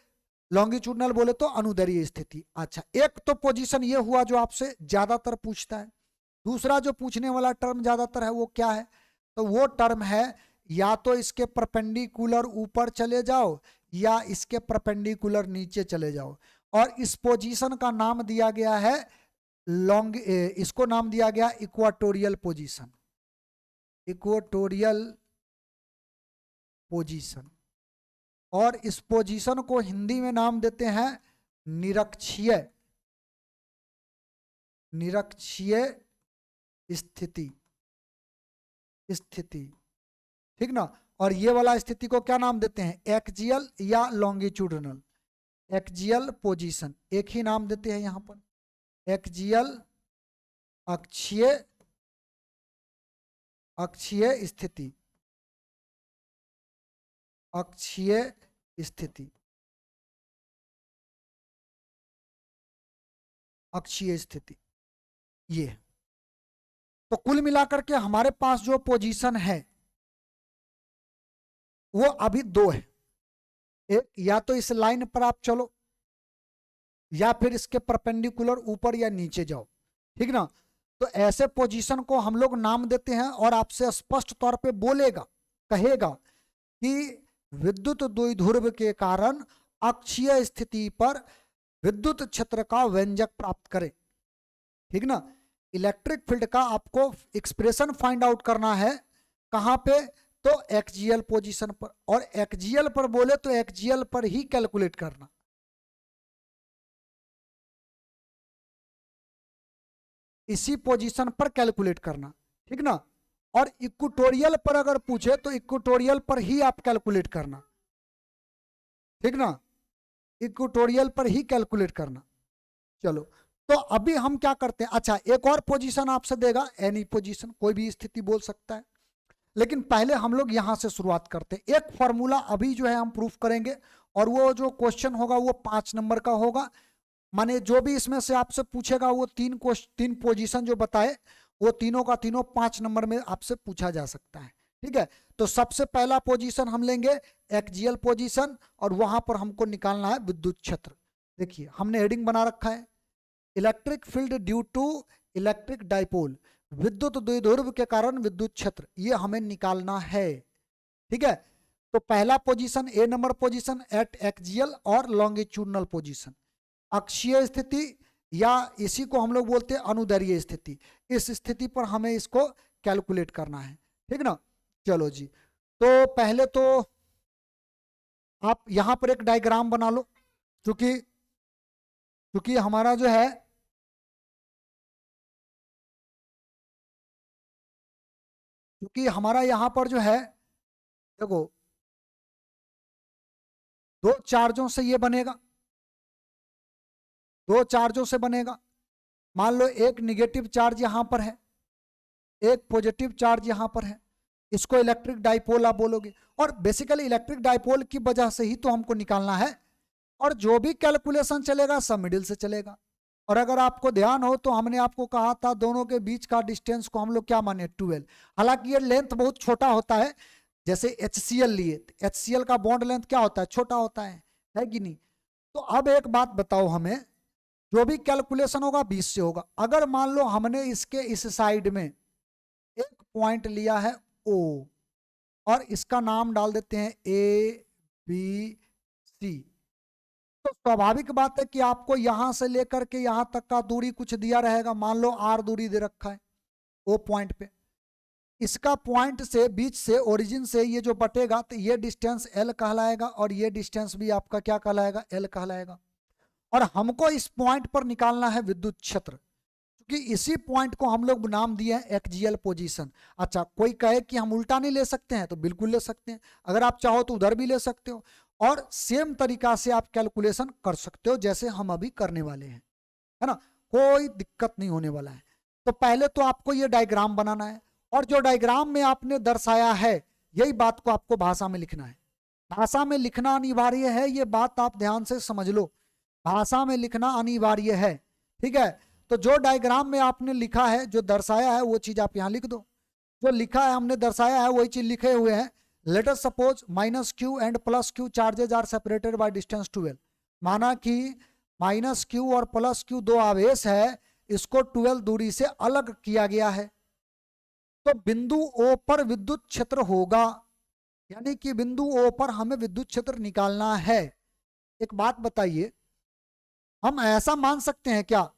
लॉन्गिट्यूडिनल बोले तो अनुदैर्घ्य स्थिति। अच्छा, एक तो पोजीशन ये हुआ जो आपसे ज्यादातर पूछता है। दूसरा जो पूछने वाला टर्म ज्यादातर है वो क्या है? तो वो टर्म है या तो इसके परपेंडिकुलर ऊपर चले जाओ या इसके परपेंडिकुलर नीचे चले जाओ। और इस पोजीशन का नाम दिया गया है इसको नाम दिया गया इक्वाटोरियल पोजीशन, इक्वाटोरियल पोजीशन। और इस पोजीशन को हिंदी में नाम देते हैं निरक्षीय, निरक्षीय स्थिति, स्थिति, ठीक ना। और ये वाला स्थिति को क्या नाम देते हैं? एक्सियल या लॉन्गिट्यूडिनल, एक्सियल पोजीशन, एक ही नाम देते हैं यहां पर, एक्सियल अक्षीय, अक्षीय स्थिति, अक्षीय स्थिति, अक्षीय स्थिति ये। तो कुल मिलाकर के हमारे पास जो पोजीशन है वो अभी दो है। एक, या तो इस लाइन पर आप चलो या फिर इसके परपेंडिकुलर ऊपर या नीचे जाओ, ठीक ना। तो ऐसे पोजीशन को हम लोग नाम देते हैं और आपसे स्पष्ट तौर पे बोलेगा, कहेगा कि विद्युत द्विध्रुव के कारण अक्षीय स्थिति पर विद्युत क्षेत्र का व्यंजक प्राप्त करें, ठीक ना। इलेक्ट्रिक फील्ड का आपको एक्सप्रेशन फाइंड आउट करना है कहां पे? तो एक्सियल पोजीशन पर। और एक्सियल पर बोले तो एक्सियल पर ही कैलकुलेट करना, इसी पोजीशन पर कैलकुलेट करना, ठीक ना। और इक्वेटोरियल पर अगर पूछे तो इक्वेटोरियल पर ही आप कैलकुलेट करना, ठीक ना, इक्वेटोरियल पर ही कैलकुलेट करना। चलो, तो अभी हम क्या करते हैं, अच्छा एक और पोजीशन आपसे देगा, एनी पोजीशन, कोई भी स्थिति बोल सकता है, लेकिन पहले हम लोग यहां से शुरुआत करते हैं। एक फॉर्मूला अभी जो है हम प्रूफ करेंगे, और वो जो क्वेश्चन होगा वो 5 नंबर का होगा, माने जो भी इसमें से आपसे पूछेगा वो तीन पोजीशन जो बताए वो तीनों का तीनों 5 नंबर में आपसे पूछा जा सकता है, ठीक है। तो सबसे पहला पोजीशन हम लेंगे एक्सियल पोजीशन, और वहां पर हमको निकालना है विद्युत क्षेत्र। देखिए हमने हेडिंग बना रखा है, electric field due to electric dipole, विद्युत द्विध्रुव के कारण विद्युत क्षेत्र, ये हमें निकालना है, ठीक है। तो पहला position A number position eight axial और लॉन्गिट्यूडनल पोजीशन, अक्षीय स्थिति या इसी को हम लोग बोलते हैं अनुदैर्घ्य स्थिति, इस स्थिति पर हमें इसको कैलकुलेट करना है, ठीक ना। चलो जी, तो पहले तो आप यहां पर एक डायग्राम बना लो, क्योंकि हमारा जो है यहां पर जो है, देखो दो चार्जों से ये बनेगा, दो चार्जों से बनेगा। मान लो एक निगेटिव चार्ज यहां पर है, एक पॉजिटिव चार्ज यहां पर है, इसको इलेक्ट्रिक डाइपोल आप बोलोगे, और बेसिकली इलेक्ट्रिक डाइपोल की वजह से ही तो हमको निकालना है, और जो भी कैलकुलेशन चलेगा सब मिडिल से चलेगा। और अगर आपको ध्यान हो तो हमने आपको कहा था दोनों के बीच का डिस्टेंस को हम लोग क्या माने 12, हालांकि ये लेंथ बहुत छोटा होता है, जैसे HCl लिए, HCl का बॉन्ड लेंथ क्या होता है, छोटा होता है कि नहीं। तो अब एक बात बताओ हमें, जो भी कैलकुलेशन होगा 20 से होगा। अगर मान लो हमने इसके इस साइड में एक पॉइंट लिया है O, और इसका नाम डाल देते हैं ABC, तो स्वाभाविक बात है कि आपको यहां से लेकर के यहां तक का दूरी कुछ दिया रहेगा, मान लो R दूरी दे रखा है O पॉइंट पे, इसका पॉइंट से बीच से ओरिजिन से ये जो बटेगा तो ये डिस्टेंस L कहलाएगा, और ये डिस्टेंस भी आपका क्या कहलाएगा, L कहलाएगा। और हमको इस पॉइंट पर निकालना है विद्युत क्षेत्र, क्योंकि इसी पॉइंट को हम लोग नाम दिए हैं एक्सियल पोजीशन। अच्छा, कोई कहे कि हम उल्टा नहीं ले सकते हैं तो बिल्कुल ले सकते हैं, अगर आप चाहो तो उधर भी ले सकते हो, और सेम तरीका से आप कैलकुलेशन कर सकते हो जैसे हम अभी करने वाले हैं, है ना, कोई दिक्कत नहीं होने वाला है। तो पहले तो आपको ये डायग्राम बनाना है, और जो डायग्राम में आपने दर्शाया है यही बात को आपको भाषा में लिखना है। भाषा में लिखना अनिवार्य है, ये बात आप ध्यान से समझ लो, भाषा में लिखना अनिवार्य है, ठीक है। तो जो डायग्राम में आपने लिखा है, जो दर्शाया है वो चीज आप यहां लिख दो, जो लिखा है हमने दर्शाया है वही चीज लिखे हुए हैं। Let us suppose -q and +q charges are separated by distance 12, माना कि -q और +q दो आवेश है, इसको 12 दूरी से अलग किया गया है, तो बिंदु O पर विद्युत क्षेत्र होगा, यानी कि बिंदु O पर हमें विद्युत क्षेत्र निकालना है। एक बात बताइए, हम ऐसा मान सकते हैं क्या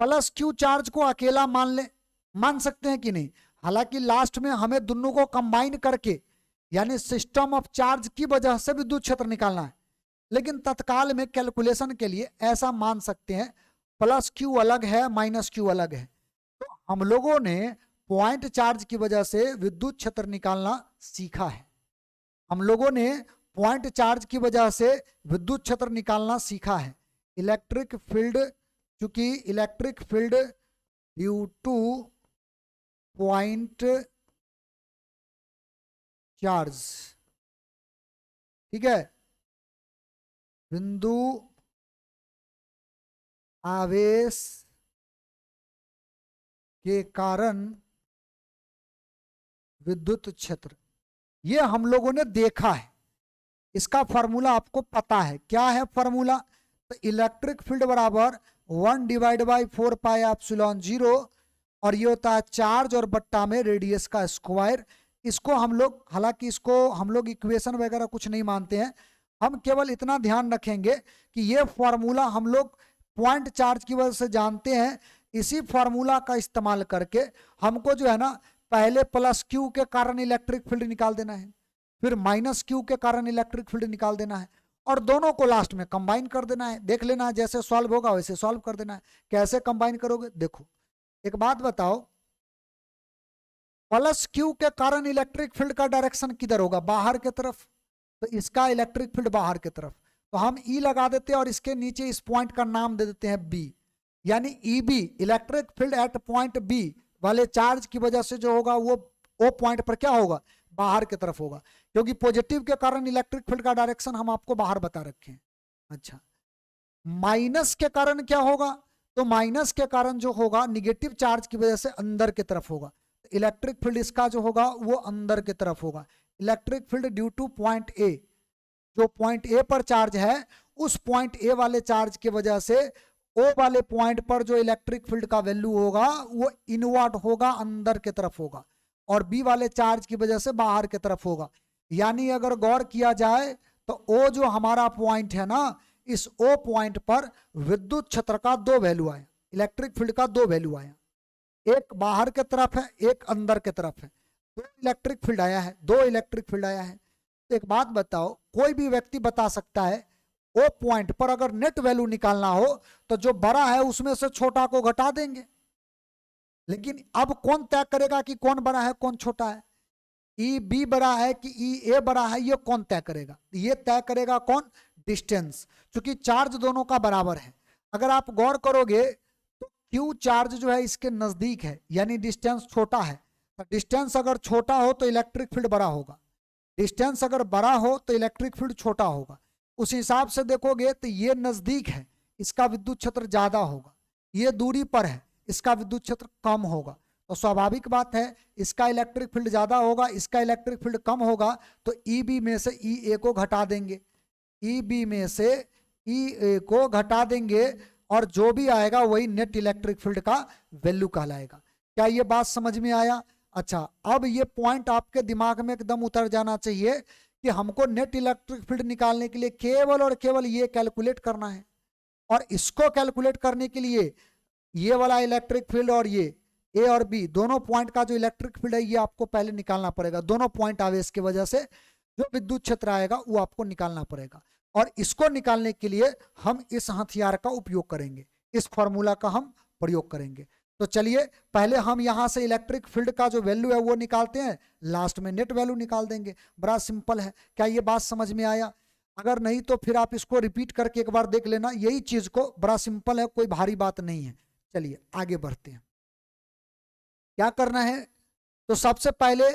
+q चार्ज को अकेला मान सकते हैं कि नहीं, हालांकि लास्ट में हमें दोनों को कंबाइन करके यानी सिस्टम ऑफ चार्ज की वजह से विद्युत क्षेत्र निकालना है, लेकिन तत्काल में कैलकुलेशन के लिए ऐसा मान सकते हैं +q अलग है -q अलग है। तो हम लोगों ने पॉइंट चार्ज की वजह से विद्युत क्षेत्र निकालना सीखा है, हम लोगों ने पॉइंट चार्ज की वजह से विद्युत क्षेत्र निकालना सीखा है। इलेक्ट्रिक फील्ड, चूंकि electric field due two point charge, ठीक है, बिंदु आवेश के कारण विद्युत क्षेत्र, ये हम लोगों ने देखा है, इसका फॉर्मूला आपको पता है, क्या है फॉर्मूला, तो इलेक्ट्रिक फील्ड बराबर 1/4πε0, और ये होता है चार्ज और बट्टा में रेडियस का स्क्वायर। इसको हम लोग, हालांकि इसको हम लोग इक्वेशन वगैरह कुछ नहीं मानते हैं, हम केवल इतना ध्यान रखेंगे कि ये फॉर्मूला हम लोग पॉइंट चार्ज की वजह से जानते हैं, इसी फॉर्मूला का इस्तेमाल करके हमको जो है ना पहले +q के कारण इलेक्ट्रिक फील्ड निकाल देना है, फिर -q के कारण इलेक्ट्रिक फील्ड निकाल देना है, और दोनों को लास्ट में कंबाइन कर देना है। देख लेना जैसे सॉल्व होगा वैसे सॉल्व कर देना है। कैसे कंबाइन करोगे, देखो एक बात बताओ, प्लस क्यू के कारण इलेक्ट्रिक फील्ड का डायरेक्शन किधर होगा, बाहर की तरफ, तो इसका इलेक्ट्रिक फील्ड बाहर की तरफ। तो हम ई लगा देते हैं और इसके नीचे इस पॉइंट का नाम दे देते हैं बी, यानी E B, electric field at point B वाले चार्ज की वजह से जो होगा वो ओ पॉइंट पर क्या होगा, बाहर की तरफ होगा, क्योंकि पॉजिटिव के कारण इलेक्ट्रिक फील्ड का डायरेक्शन हम आपको बाहर बता रखे हैं। अच्छा, माइनस के कारण क्या होगा, तो माइनस के कारण जो होगा निगेटिव चार्ज की वजह से अंदर की तरफ होगा, इलेक्ट्रिक फील्ड इसका जो होगा वो अंदर की तरफ होगा। Electric field due two point A, जो पॉइंट ए पर चार्ज है उस पॉइंट ए वाले चार्ज की वजह से ओ वाले पॉइंट पर जो इलेक्ट्रिक फील्ड का वैल्यू होगा वो इनवर्ट होगा, अंदर की तरफ होगा, और बी वाले चार्ज की वजह से बाहर की तरफ होगा। यानी अगर गौर किया जाए तो ओ जो हमारा पॉइंट है ना, इस ओ पॉइंट पर विद्युत क्षेत्र का दो वैल्यू आया, इलेक्ट्रिक फील्ड का दो वैल्यू आया, एक बाहर की तरफ है एक अंदर की तरफ है, दो इलेक्ट्रिक फील्ड आया है, दो इलेक्ट्रिक फील्ड आया है। तो एक बात बताओ, कोई भी व्यक्ति बता सकता है ओ पॉइंट पर अगर नेट वैल्यू निकालना हो तो जो बड़ा है उसमें से छोटा को घटा देंगे, लेकिन अब कौन तय करेगा कि कौन बड़ा है कौन छोटा है, ई बी बड़ा है कि ई ए बड़ा है, ये कौन तय करेगा, ये तय करेगा कौन, डिस्टेंस, क्योंकि चार्ज दोनों का बराबर है। अगर आप गौर करोगे तो क्यू चार्ज जो है इसके नजदीक है, यानी डिस्टेंस छोटा है, तो डिस्टेंस अगर छोटा हो तो इलेक्ट्रिक फील्ड बड़ा होगा, डिस्टेंस अगर बड़ा हो तो इलेक्ट्रिक फील्ड छोटा होगा। उस हिसाब से देखोगे तो ये नजदीक है, इसका विद्युत क्षेत्र ज्यादा होगा, ये दूरी पर है, इसका विद्युत क्षेत्र कम होगा। तो स्वाभाविक बात है इसका इलेक्ट्रिक फील्ड ज्यादा होगा, इसका इलेक्ट्रिक फील्ड कम होगा, तो ई बी में से ई ए को घटा देंगे, ई बी में से ई ए को घटा देंगे, और जो भी आएगा वही नेट इलेक्ट्रिक फील्ड का वैल्यू कहलाएगा। क्या ये बात समझ में आया? अच्छा, अब ये पॉइंट आपके दिमाग में एकदम उतर जाना चाहिए कि हमको नेट इलेक्ट्रिक फील्ड निकालने के लिए केवल और केवल ये कैलकुलेट करना है, और इसको कैलकुलेट करने के लिए ये वाला इलेक्ट्रिक फील्ड और ये ए और बी दोनों पॉइंट का जो इलेक्ट्रिक फील्ड है ये आपको पहले निकालना पड़ेगा, दोनों पॉइंट आवेश की वजह से जो विद्युत क्षेत्र आएगा वो आपको निकालना पड़ेगा, और इसको निकालने के लिए हम इस हथियार का उपयोग करेंगे, इस फॉर्मूला का हम प्रयोग करेंगे। तो चलिए पहले हम यहां से इलेक्ट्रिक फील्ड का जो वैल्यू है वो निकालते हैं, लास्ट में नेट वैल्यू निकाल देंगे, बड़ा सिंपल है। क्या ये बात समझ में आया? अगर नहीं तो फिर आप इसको रिपीट करके एक बार देख लेना, यही चीज को, बड़ा सिंपल है, कोई भारी बात नहीं है। चलिए आगे बढ़ते हैं। क्या करना है, तो सबसे पहले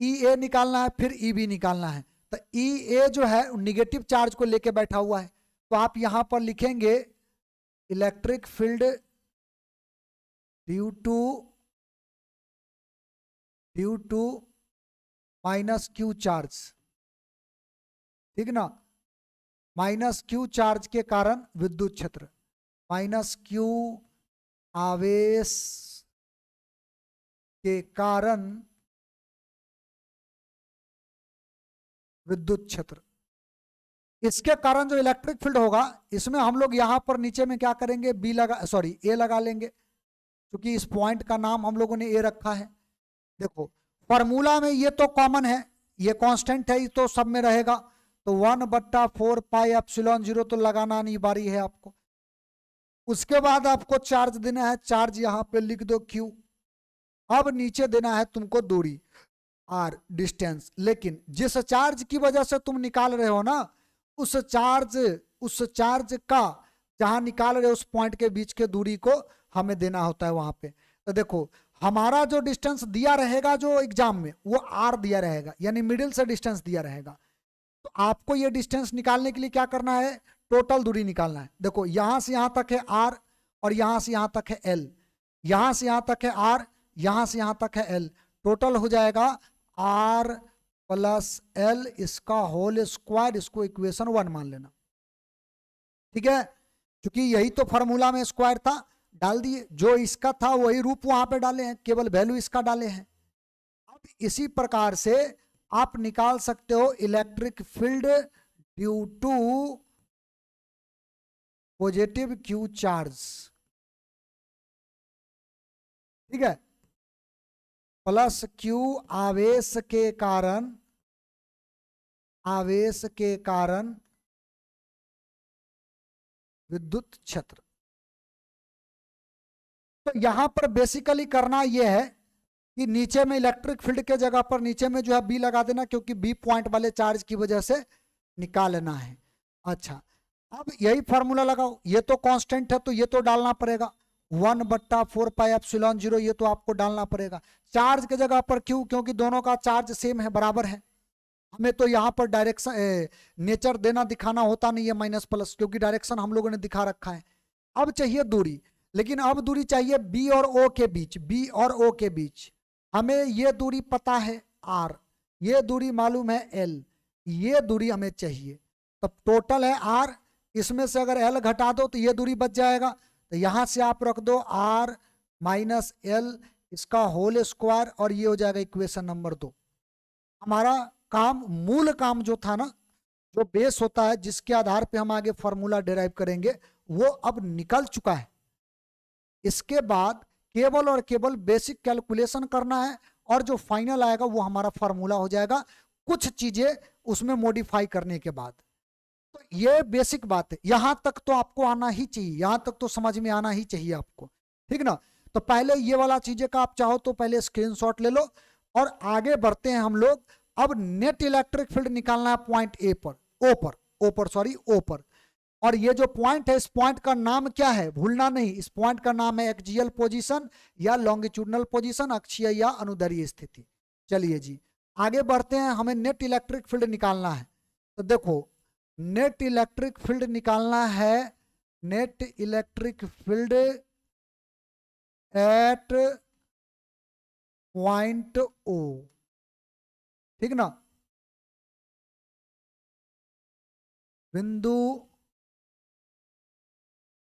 ई ए निकालना है, फिर ई बी निकालना है। तो ई ए जो है निगेटिव चार्ज को लेके बैठा हुआ है, तो आप यहां पर लिखेंगे electric field due to minus Q charge, ठीक ना, माइनस क्यू चार्ज के कारण विद्युत क्षेत्र, माइनस क्यू आवेश के कारण विद्युत क्षेत्र, इसके कारण जो इलेक्ट्रिक फील्ड होगा इसमें हम लोग यहां पर नीचे में क्या करेंगे, बी लगा, सॉरी ए लगा लेंगे, क्योंकि इस पॉइंट का नाम हम लोगों ने ए रखा है। देखो फॉर्मूला में ये तो कॉमन है, ये कांस्टेंट है, ये तो सब में रहेगा, तो 1/4 पाई एप्सिलॉन 0 तो लगाना अनिवार्य है आपको। उसके बाद आपको चार्ज देना है, चार्ज यहां पे लिख दो क्यू। अब नीचे देना है तुमको दूरी आर, डिस्टेंस, लेकिन जिस चार्ज की वजह से तुम निकाल रहे हो ना, उस चार्ज का जहां निकाल रहे हो उस पॉइंट के बीच के दूरी को हमें देना होता है वहां पे। तो देखो हमारा जो डिस्टेंस दिया रहेगा जो एग्जाम में वो आर दिया रहेगा, यानी मिडिल से डिस्टेंस दिया रहेगा। तो आपको ये डिस्टेंस निकालने के लिए क्या करना है, टोटल दूरी निकालना है। देखो यहां से यहां तक है आर, और यहां से यहां तक है एल, यहां से यहां तक है आर, यहां से यहां तक है एल, टोटल हो जाएगा आर प्लस एल, इसका होल स्क्वायर, इसको इक्वेशन 1 मान लेना, ठीक है, क्योंकि यही तो फॉर्मूला में स्क्वायर था, डाल दिए, जो इसका था वही रूप वहां पे डाले हैं, केवल वैल्यू इसका डाले हैं। अब इसी प्रकार से आप निकाल सकते हो electric field due to positive Q charge, ठीक है, प्लस क्यू आवेश के कारण, आवेश के कारण विद्युत क्षेत्र। तो यहां पर बेसिकली करना यह है कि नीचे में इलेक्ट्रिक फील्ड के जगह पर नीचे में जो है बी लगा देना, क्योंकि बी पॉइंट वाले चार्ज की वजह से निकालना है। अच्छा, अब यही फॉर्मूला लगाओ, ये तो कांस्टेंट है तो ये तो डालना पड़ेगा, 1/4πε0, ये तो आपको डालना पड़ेगा। चार्ज के जगह पर क्यों? क्योंकि दोनों का चार्ज सेम है, बराबर है। हमें तो यहाँ पर डायरेक्शन नेचर देना दिखाना होता नहीं है माइनस प्लस, क्योंकि डायरेक्शन हम लोगों ने दिखा रखा है। अब चाहिए दूरी, लेकिन अब दूरी चाहिए बी और ओ के बीच, बी और ओ के बीच। हमें ये दूरी पता है आर, ये दूरी मालूम है एल, ये दूरी हमें चाहिए। तब टोटल है आर, इसमें से अगर एल घटा दो तो ये दूरी बच जाएगा, तो यहां से आप रख दो आर माइनस एल, इसका होल स्क्वायर, और ये हो जाएगा इक्वेशन नंबर 2। हमारा काम, मूल काम जो था ना, जो बेस होता है जिसके आधार पे हम आगे फॉर्मूला डिराइव करेंगे, वो अब निकल चुका है। इसके बाद केवल और केवल बेसिक कैलकुलेशन करना है, और जो फाइनल आएगा वो हमारा फॉर्मूला हो जाएगा, कुछ चीजें उसमें मॉडिफाई करने के बाद। तो ये बेसिक बात है, यहां तक तो आपको आना ही चाहिए, यहां तक तो समझ में आना ही चाहिए आपको, ठीक ना। तो पहले ये वाला चीजें का आप चाहो तो पहले स्क्रीनशॉट ले लो, और आगे बढ़ते हैं हम लोग। अब नेट इलेक्ट्रिक फील्ड निकालना है पॉइंट ए पर, ओ पर। और ये जो पॉइंट है, इस पॉइंट का नाम क्या है, भूलना नहीं, इस पॉइंट का नाम है एक्सियल पोजीशन या लॉन्गिट्यूडनल पोजीशन, अक्षीय या अनुदैर्ध्य स्थिति। चलिए जी आगे बढ़ते हैं, हमें नेट इलेक्ट्रिक फील्ड निकालना है। तो देखो, नेट इलेक्ट्रिक फील्ड निकालना है, net electric field at point O, ठीक ना, बिंदु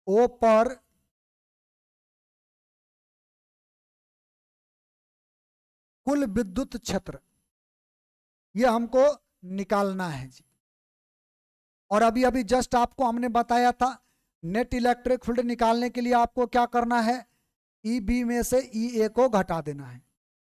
ओ पर कुल विद्युत क्षेत्र, ये हमको निकालना है जी। और अभी अभी जस्ट आपको हमने बताया था, नेट इलेक्ट्रिक फील्ड निकालने के लिए आपको क्या करना है, ई बी में से ई ए को घटा देना है,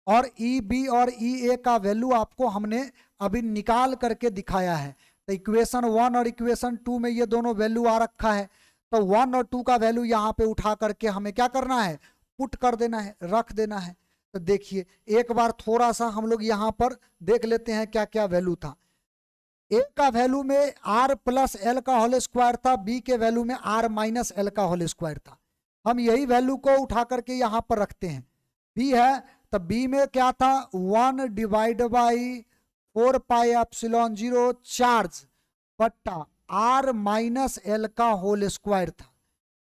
और ई बी और ई ए का वैल्यू आपको हमने अभी निकाल करके दिखाया है। तो इक्वेशन 1 और इक्वेशन 2 में ये दोनों वैल्यू आ रखा है, तो 1 और 2 का वैल्यू यहाँ पे उठा करके हमें क्या करना है, पुट कर देना है, रख देना है। तो देखिए एक बार थोड़ा सा हम लोग यहाँ पर देख लेते हैं क्या क्या वैल्यू था। ए का वैल्यू में आर प्लस एल का होल स्क्वायर था, बी के वैल्यू में आर माइनस एल का होल स्क्वायर था। हम यही वैल्यू को उठा करके यहाँ पर रखते हैं। बी है, तो बी में क्या था, 1/4πε0 चार्ज बट्टा आर माइनस एल का होल स्क्वायर था।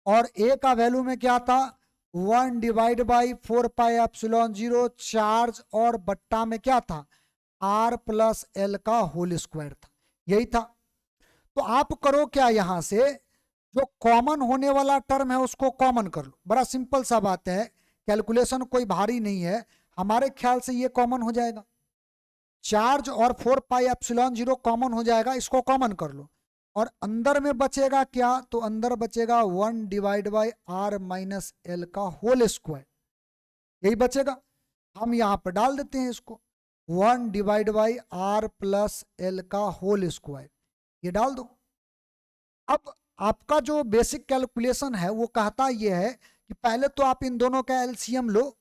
और ए का वैल्यू में क्या था, 1/4πε0 चार्ज और बट्टा में क्या था, आर प्लस एल का होल स्क्वायर था, यही था। तो आप करो क्या, यहां से जो कॉमन होने वाला टर्म है उसको कॉमन कर लो, बड़ा सिंपल सा बात है, कैलकुलेशन कोई भारी नहीं है, हमारे ख्याल से ये कॉमन हो जाएगा। चार्ज और 4πε0 कॉमन हो जाएगा, इसको कॉमन कर लो, और अंदर में बचेगा क्या, तो अंदर बचेगा 1/r माइनस एल का होल स्क्वायर, यही बचेगा। हम यहां पर डाल देते हैं इसको, 1/r प्लस एल का होल स्क्वायर, ये डाल दो। अब आपका जो बेसिक कैलकुलेशन है वो कहता ये है कि पहले तो आप इन दोनों का एलसीएम लो,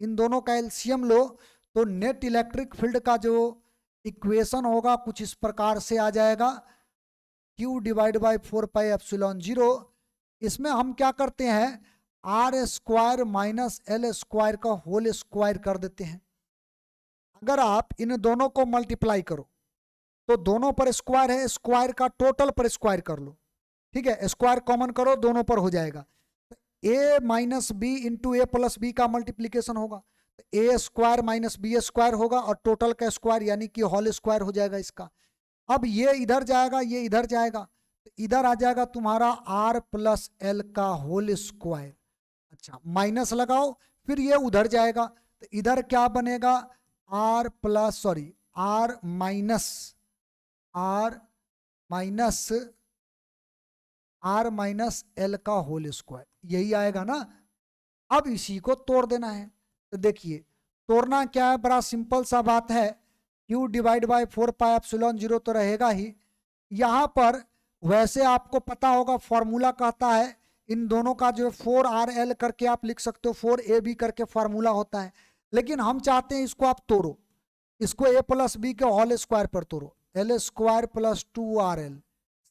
इन दोनों का एलसीएम लो, तो नेट इलेक्ट्रिक फील्ड का जो इक्वेशन होगा कुछ इस प्रकार से आ जाएगा, Q/4πε0। इसमें हम क्या करते हैं, R square minus L square का होल स्क्वायर कर देते हैं। अगर आप इन दोनों को मल्टीप्लाई करो तो दोनों पर स्क्वायर है, स्क्वायर का टोटल पर स्क्वायर कर लो, ठीक है, स्क्वायर कॉमन करो, दोनों पर हो जाएगा। ए माइनस बी इंटू ए प्लस बी का मल्टीप्लीकेशन होगा, ए स्क्वायर माइनस बी स्क्वायर होगा, और टोटल का स्क्वायर यानी कि होल स्क्वायर हो जाएगा इसका। अब ये इधर जाएगा, ये इधर जाएगा, तो इधर आ जाएगा तुम्हारा आर प्लस एल का होल स्क्वायर। अच्छा, माइनस लगाओ, फिर ये उधर जाएगा, तो इधर क्या बनेगा, आर माइनस एल का होल स्क्वायर, यही आएगा ना। अब इसी को तोड़ देना है, तो देखिए तोड़ना क्या है, बड़ा सिंपल सा बात है, Q/4πε0 तो रहेगा ही। यहां पर वैसे आपको पता होगा फॉर्मूला कहता है इन दोनों का जो 4RL करके आप लिख सकते हो, 4AB करके फॉर्मूला होता है, लेकिन हम चाहते हैं इसको आप तोड़ो, इसको ए प्लस बी के होल स्क्वायर पर तोड़ो, एल स्क्वायर प्लस 2RL,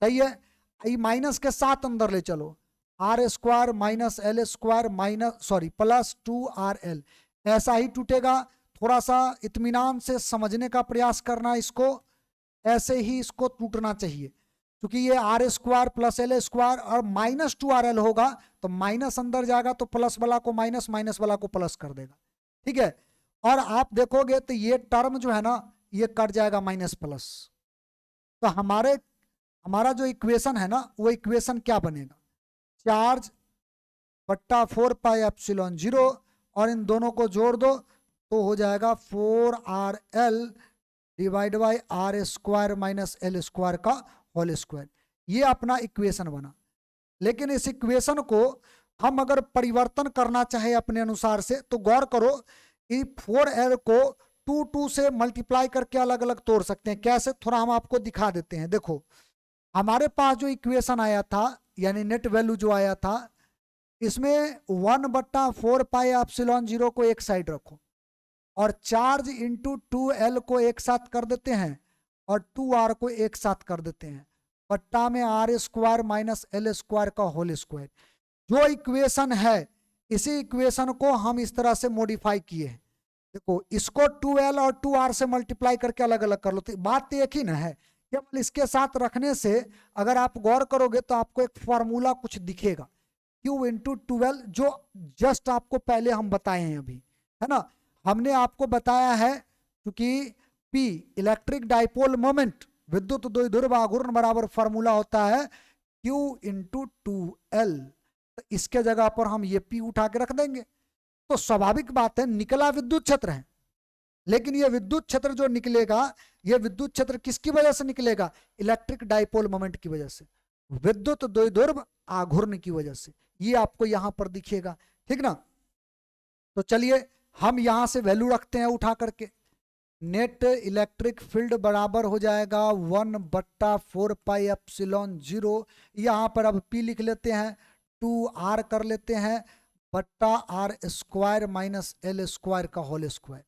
सही है। ये माइनस के साथ अंदर ले चलो, R square minus L square minus sorry plus 2RL, ऐसा ही टूटेगा। थोड़ा सा इत्मीनान से समझने का प्रयास करना इसको, ऐसे ही इसको टूटना चाहिए, क्योंकि ये R square plus L square और माइनस 2RL होगा, तो माइनस अंदर जाएगा तो प्लस वाला को माइनस, माइनस वाला को प्लस कर देगा, ठीक है। और आप देखोगे तो ये टर्म जो है ना, ये कट जाएगा माइनस प्लस, तो हमारा जो इक्वेशन है ना, वो इक्वेशन क्या बनेगा, चार्ज बट्टा 4πε0, और इन दोनों को जोड़ दो तो हो जाएगा 4RL divide by R square minus L square का होल स्क्वायर। ये अपना इक्वेशन बना। लेकिन इस इक्वेशन को हम अगर परिवर्तन करना चाहे अपने अनुसार से, तो गौर करो, 4L को 2 से मल्टीप्लाई करके अलग अलग तोड़ सकते हैं। कैसे, थोड़ा हम आपको दिखा देते हैं। देखो, हमारे पास जो इक्वेशन आया था, यानी नेट वैल्यू जो आया था, इसमें 1/4πε0 को एक साइड रखो, और चार्ज इंटू 2L को एक साथ कर देते हैं, और 2R को एक साथ कर देते हैं, बट्टा में R square minus L square का होल स्क्वायर। जो इक्वेशन है, इसी इक्वेशन को हम इस तरह से मॉडिफाई किए हैं। देखो, इसको 2L और 2R से मल्टीप्लाई करके अलग अलग कर लो, तो बात तो एक ही ना है, केवल इसके साथ रखने से अगर आप गौर करोगे तो आपको एक फॉर्मूला कुछ दिखेगा, Q इंटू 2L, जो जस्ट आपको पहले हम बताए हैं अभी, है ना। हमने आपको बताया है, क्योंकि P इलेक्ट्रिक डाइपोल मोमेंट, विद्युत द्विध्रुव आघूर्ण बराबर फॉर्मूला होता है Q इंटू 2L, तो इसके जगह पर हम ये P उठा के रख देंगे। तो स्वाभाविक बात है, निकला विद्युत क्षेत्र है, लेकिन ये विद्युत क्षेत्र जो निकलेगा, ये विद्युत क्षेत्र किसकी वजह से निकलेगा, इलेक्ट्रिक डाइपोल मोमेंट की वजह से, विद्युत द्विध्रुव आघूर्ण की वजह से। ये आपको यहां पर दिखेगा, ठीक ना। तो चलिए हम यहां से वैल्यू रखते हैं उठा करके। नेट इलेक्ट्रिक फील्ड बराबर हो जाएगा 1/4πε0। यहां पर अब P लिख लेते हैं, 2R कर लेते हैं, बट्टा R square minus L square का होल स्क्वायर।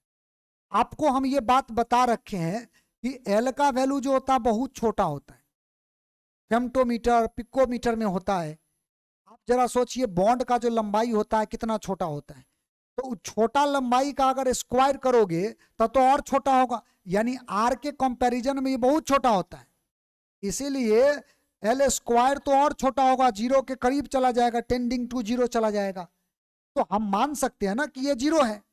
आपको हम ये बात बता रखे हैं कि एल का वैल्यू जो होता है बहुत छोटा होता है, फेम्टोमीटर पिकोमीटर में होता है। आप जरा सोचिए, बॉन्ड का जो लंबाई होता है कितना छोटा होता है, तो छोटा लंबाई का अगर स्क्वायर करोगे तब तो और छोटा होगा, यानी आर के कंपैरिजन में ये बहुत छोटा होता है। इसीलिए एल स्क्वायर तो और छोटा होगा, जीरो के करीब चला जाएगा, टेंडिंग टू जीरो चला जाएगा। तो हम मान सकते हैं ना कि ये जीरो है,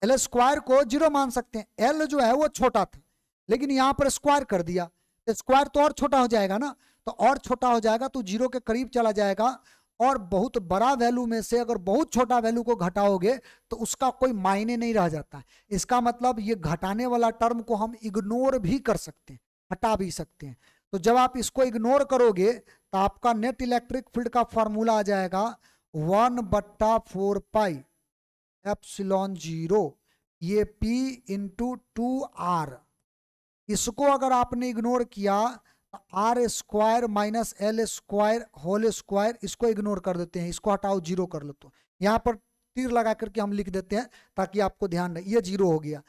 एल स्क्वायर को जीरो मान सकते हैं। एल जो है वो छोटा था, लेकिन यहां पर स्क्वायर कर दिया, स्क्वायर तो और छोटा हो जाएगा ना, तो और छोटा हो जाएगा तो जीरो के करीब चला जाएगा। और बहुत बड़ा वैल्यू में से अगर बहुत छोटा वैल्यू को घटाओगे तो उसका कोई मायने नहीं रह जाता। इसका मतलब ये घटाने वाला टर्म को हम इग्नोर भी कर सकते हैं, हटा भी सकते हैं। तो जब आप इसको इग्नोर करोगे तो आपका नेट इलेक्ट्रिक फील्ड का फॉर्मूला आ जाएगा 1/4πε0, ये P इंटू 2R। इसको अगर आपने इग्नोर किया, R square minus L square whole square, इसको इग्नोर कर देते हैं, इसको हटाओ, जीरो कर लो। तो यहाँ पर तीर लगा करके हम लिख देते हैं ताकि आपको ध्यान रहे, ये जीरो हो गया।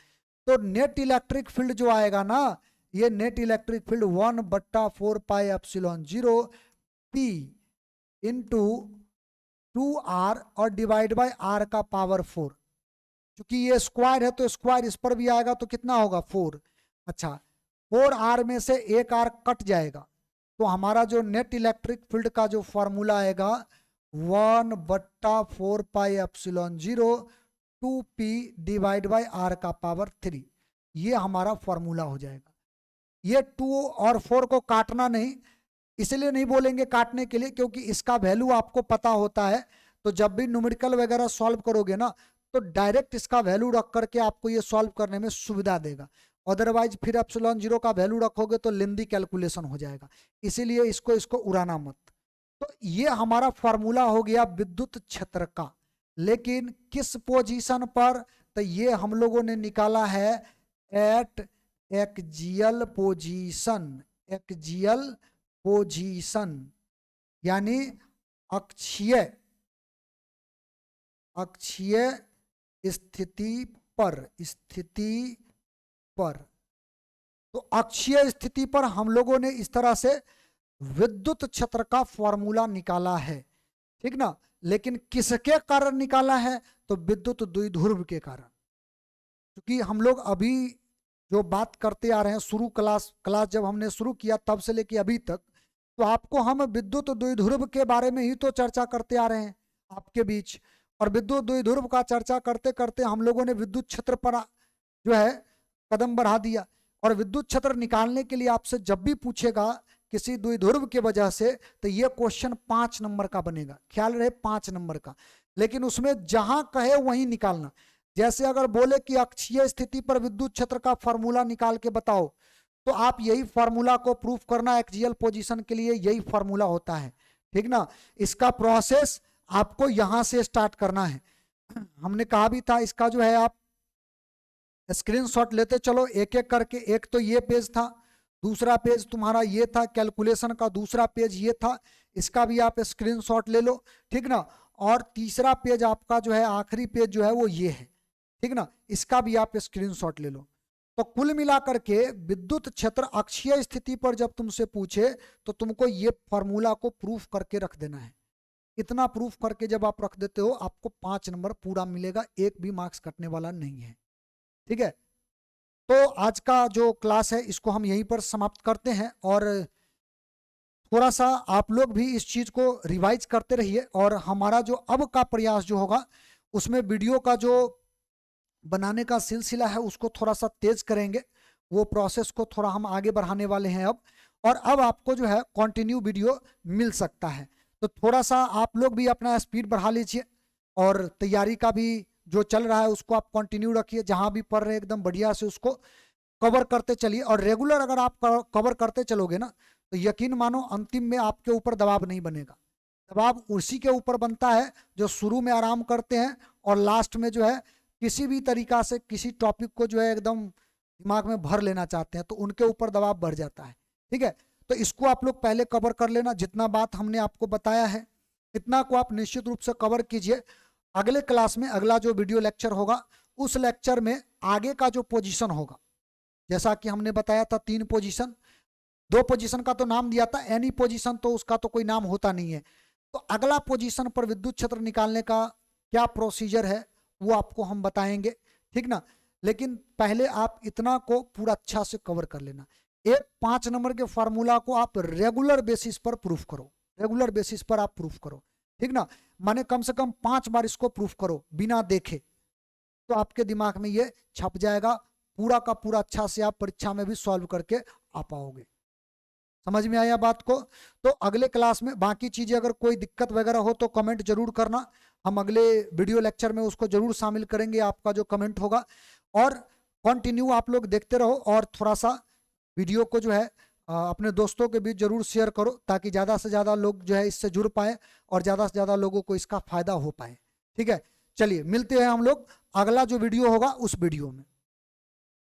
तो नेट इलेक्ट्रिक फील्ड जो आएगा ना, ये net electric field 1/4πε0 P into 2R और डिवाइड बाय R का पावर 4। क्योंकि ये स्क्वायर है तो स्क्वायर इस पर भी आएगा तो कितना होगा 4। अच्छा, 4R में से एक R कट जाएगा, तो हमारा जो नेट इलेक्ट्रिक फील्ड का जो फॉर्मूला आएगा 1/4πε0 2P डिवाइड बाय R का पावर 3, ये हमारा फॉर्मूला हो जाएगा। ये 2 और 4 को काटना नहीं, इसलिए नहीं बोलेंगे काटने के लिए क्योंकि इसका वैल्यू आपको पता होता है, तो जब भी न्यूमेरिकल वगैरह सॉल्व करोगे ना तो डायरेक्ट इसका वैल्यू रख करके आपको ये सॉल्व करने में सुविधा देगा। अदरवाइज फिर एप्सिलॉन 0 का वैल्यू रखोगे तो लेंदी कैलकुलेशन हो जाएगा, इसीलिए इसको उड़ाना मत। तो ये हमारा फॉर्मूला हो गया विद्युत क्षेत्र का। लेकिन किस पोजीशन पर, तो ये हम लोगों ने निकाला है at axial position, axial position यानी अक्षीय स्थिति पर, स्थिति पर, तो अक्षीय स्थिति पर हम लोगों ने इस तरह से विद्युत क्षेत्र का फॉर्मूला निकाला है, ठीक ना। लेकिन किसके कारण निकाला है? तो विद्युत द्विध्रुव के कारण। क्योंकि हम लोग अभी जो बात करते आ रहे हैं, शुरू क्लास जब हमने शुरू किया तब से लेके अभी तक, तो आपको हम विद्युत द्विध्रुव के बारे में ही तो चर्चा करते आ रहे हैं आपके बीच। और विद्युत द्विध्रुव का चर्चा करते करते हम लोगों ने विद्युत क्षेत्र पर जो है कदम बढ़ा दिया। और विद्युत क्षेत्र निकालने के लिए आपसे जब भी पूछेगा किसी द्विध्रुव के वजह से, तो ये क्वेश्चन 5 नंबर का बनेगा, ख्याल रहे 5 नंबर का। लेकिन उसमें जहां कहे वहीं निकालना। जैसे अगर बोले कि अक्षीय स्थिति पर विद्युत क्षेत्र का फॉर्मूला निकाल के बताओ, तो आप यही फॉर्मूला को प्रूफ करना, एक्सियल पोजीशन के लिए यही फॉर्मूला होता है, ठीक ना। इसका प्रोसेस आपको यहां से स्टार्ट करना है। हमने कहा भी था इसका जो है आप स्क्रीनशॉट लेते चलो एक एक करके। एक तो ये पेज था, दूसरा पेज तुम्हारा ये था, कैलकुलेशन का दूसरा पेज ये था, इसका भी आप स्क्रीनशॉट ले लो, ठीक ना। और तीसरा पेज आपका जो है, आखिरी पेज जो है वो ये है, ठीक ना, इसका भी आप स्क्रीनशॉट ले लो। तो कुल मिलाकर के विद्युत क्षेत्र अक्षीय स्थिति पर जब तुमसे पूछे तो तुमको ये फॉर्मूला को प्रूफ करके रख देना है। इतना प्रूफ करके जब आप रख देते हो आपको 5 नंबर पूरा मिलेगा, एक भी मार्क्स कटने वाला नहीं है, ठीक है। तो आज का जो क्लास है इसको हम यहीं पर समाप्त करते हैं। और थोड़ा सा आप लोग भी इस चीज को रिवाइज करते रहिए। और हमारा जो अब का प्रयास जो होगा उसमें वीडियो का जो बनाने का सिलसिला है उसको थोड़ा सा तेज करेंगे, वो प्रोसेस को थोड़ा हम आगे बढ़ाने वाले हैं अब। और अब आपको जो है कंटिन्यू वीडियो मिल सकता है। तो थोड़ा सा आप लोग भी अपना स्पीड बढ़ा लीजिए और तैयारी का भी जो चल रहा है उसको आप कंटिन्यू रखिए। जहां भी पढ़ रहे हैं एकदम बढ़िया से उसको कवर करते चलिए। और रेगुलर अगर आप कवर करते चलोगे ना तो यकीन मानो अंतिम में आपके ऊपर दबाव नहीं बनेगा। दबाव उसी के ऊपर बनता है जो शुरू में आराम करते हैं और लास्ट में जो है किसी भी तरीका से किसी टॉपिक को जो है एकदम दिमाग में भर लेना चाहते हैं, तो उनके ऊपर दबाव बढ़ जाता है, ठीक है। तो इसको आप लोग पहले कवर कर लेना। जितना बात हमने आपको बताया है इतना को आप निश्चित रूप से कवर कीजिए। अगले क्लास में अगला जो वीडियो लेक्चर होगा उस लेक्चर में आगे का जो पोजीशन होगा, जैसा कि हमने बताया था 3 पोजीशन, 2 पोजीशन का तो नाम दिया था, एनी पोजीशन तो उसका तो कोई नाम होता नहीं है। तो अगला पोजीशन पर विद्युत क्षेत्र निकालने का क्या प्रोसीजर है वो आपको हम बताएंगे, ठीक ना। लेकिन पहले आप इतना को पूरा अच्छा से कवर कर लेना। एक 5 नंबर के फार्मूला को आप रेगुलर बेसिस पर प्रूफ करो, रेगुलर बेसिस पर आप प्रूफ करो, ठीक ना। माने कम से कम 5 बार इसको प्रूफ करो बिना देखे, तो आपके दिमाग में ये छप जाएगा। पूरा का पूरा अच्छा से आप परीक्षा में भी सॉल्व करके आ पाओगे। समझ में आया बात को? तो अगले क्लास में बाकी चीजें अगर कोई दिक्कत वगैरह हो तो कमेंट जरूर करना, हम अगले वीडियो लेक्चर में उसको जरूर शामिल करेंगे, आपका जो कमेंट होगा। और कंटिन्यू आप लोग देखते रहो और थोड़ा सा वीडियो को जो है अपने दोस्तों के बीच जरूर शेयर करो ताकि ज़्यादा से ज़्यादा लोग जो है इससे जुड़ पाए और ज़्यादा से ज़्यादा लोगों को इसका फायदा हो पाए, ठीक है। चलिए मिलते हैं हम लोग अगला जो वीडियो होगा उस वीडियो में।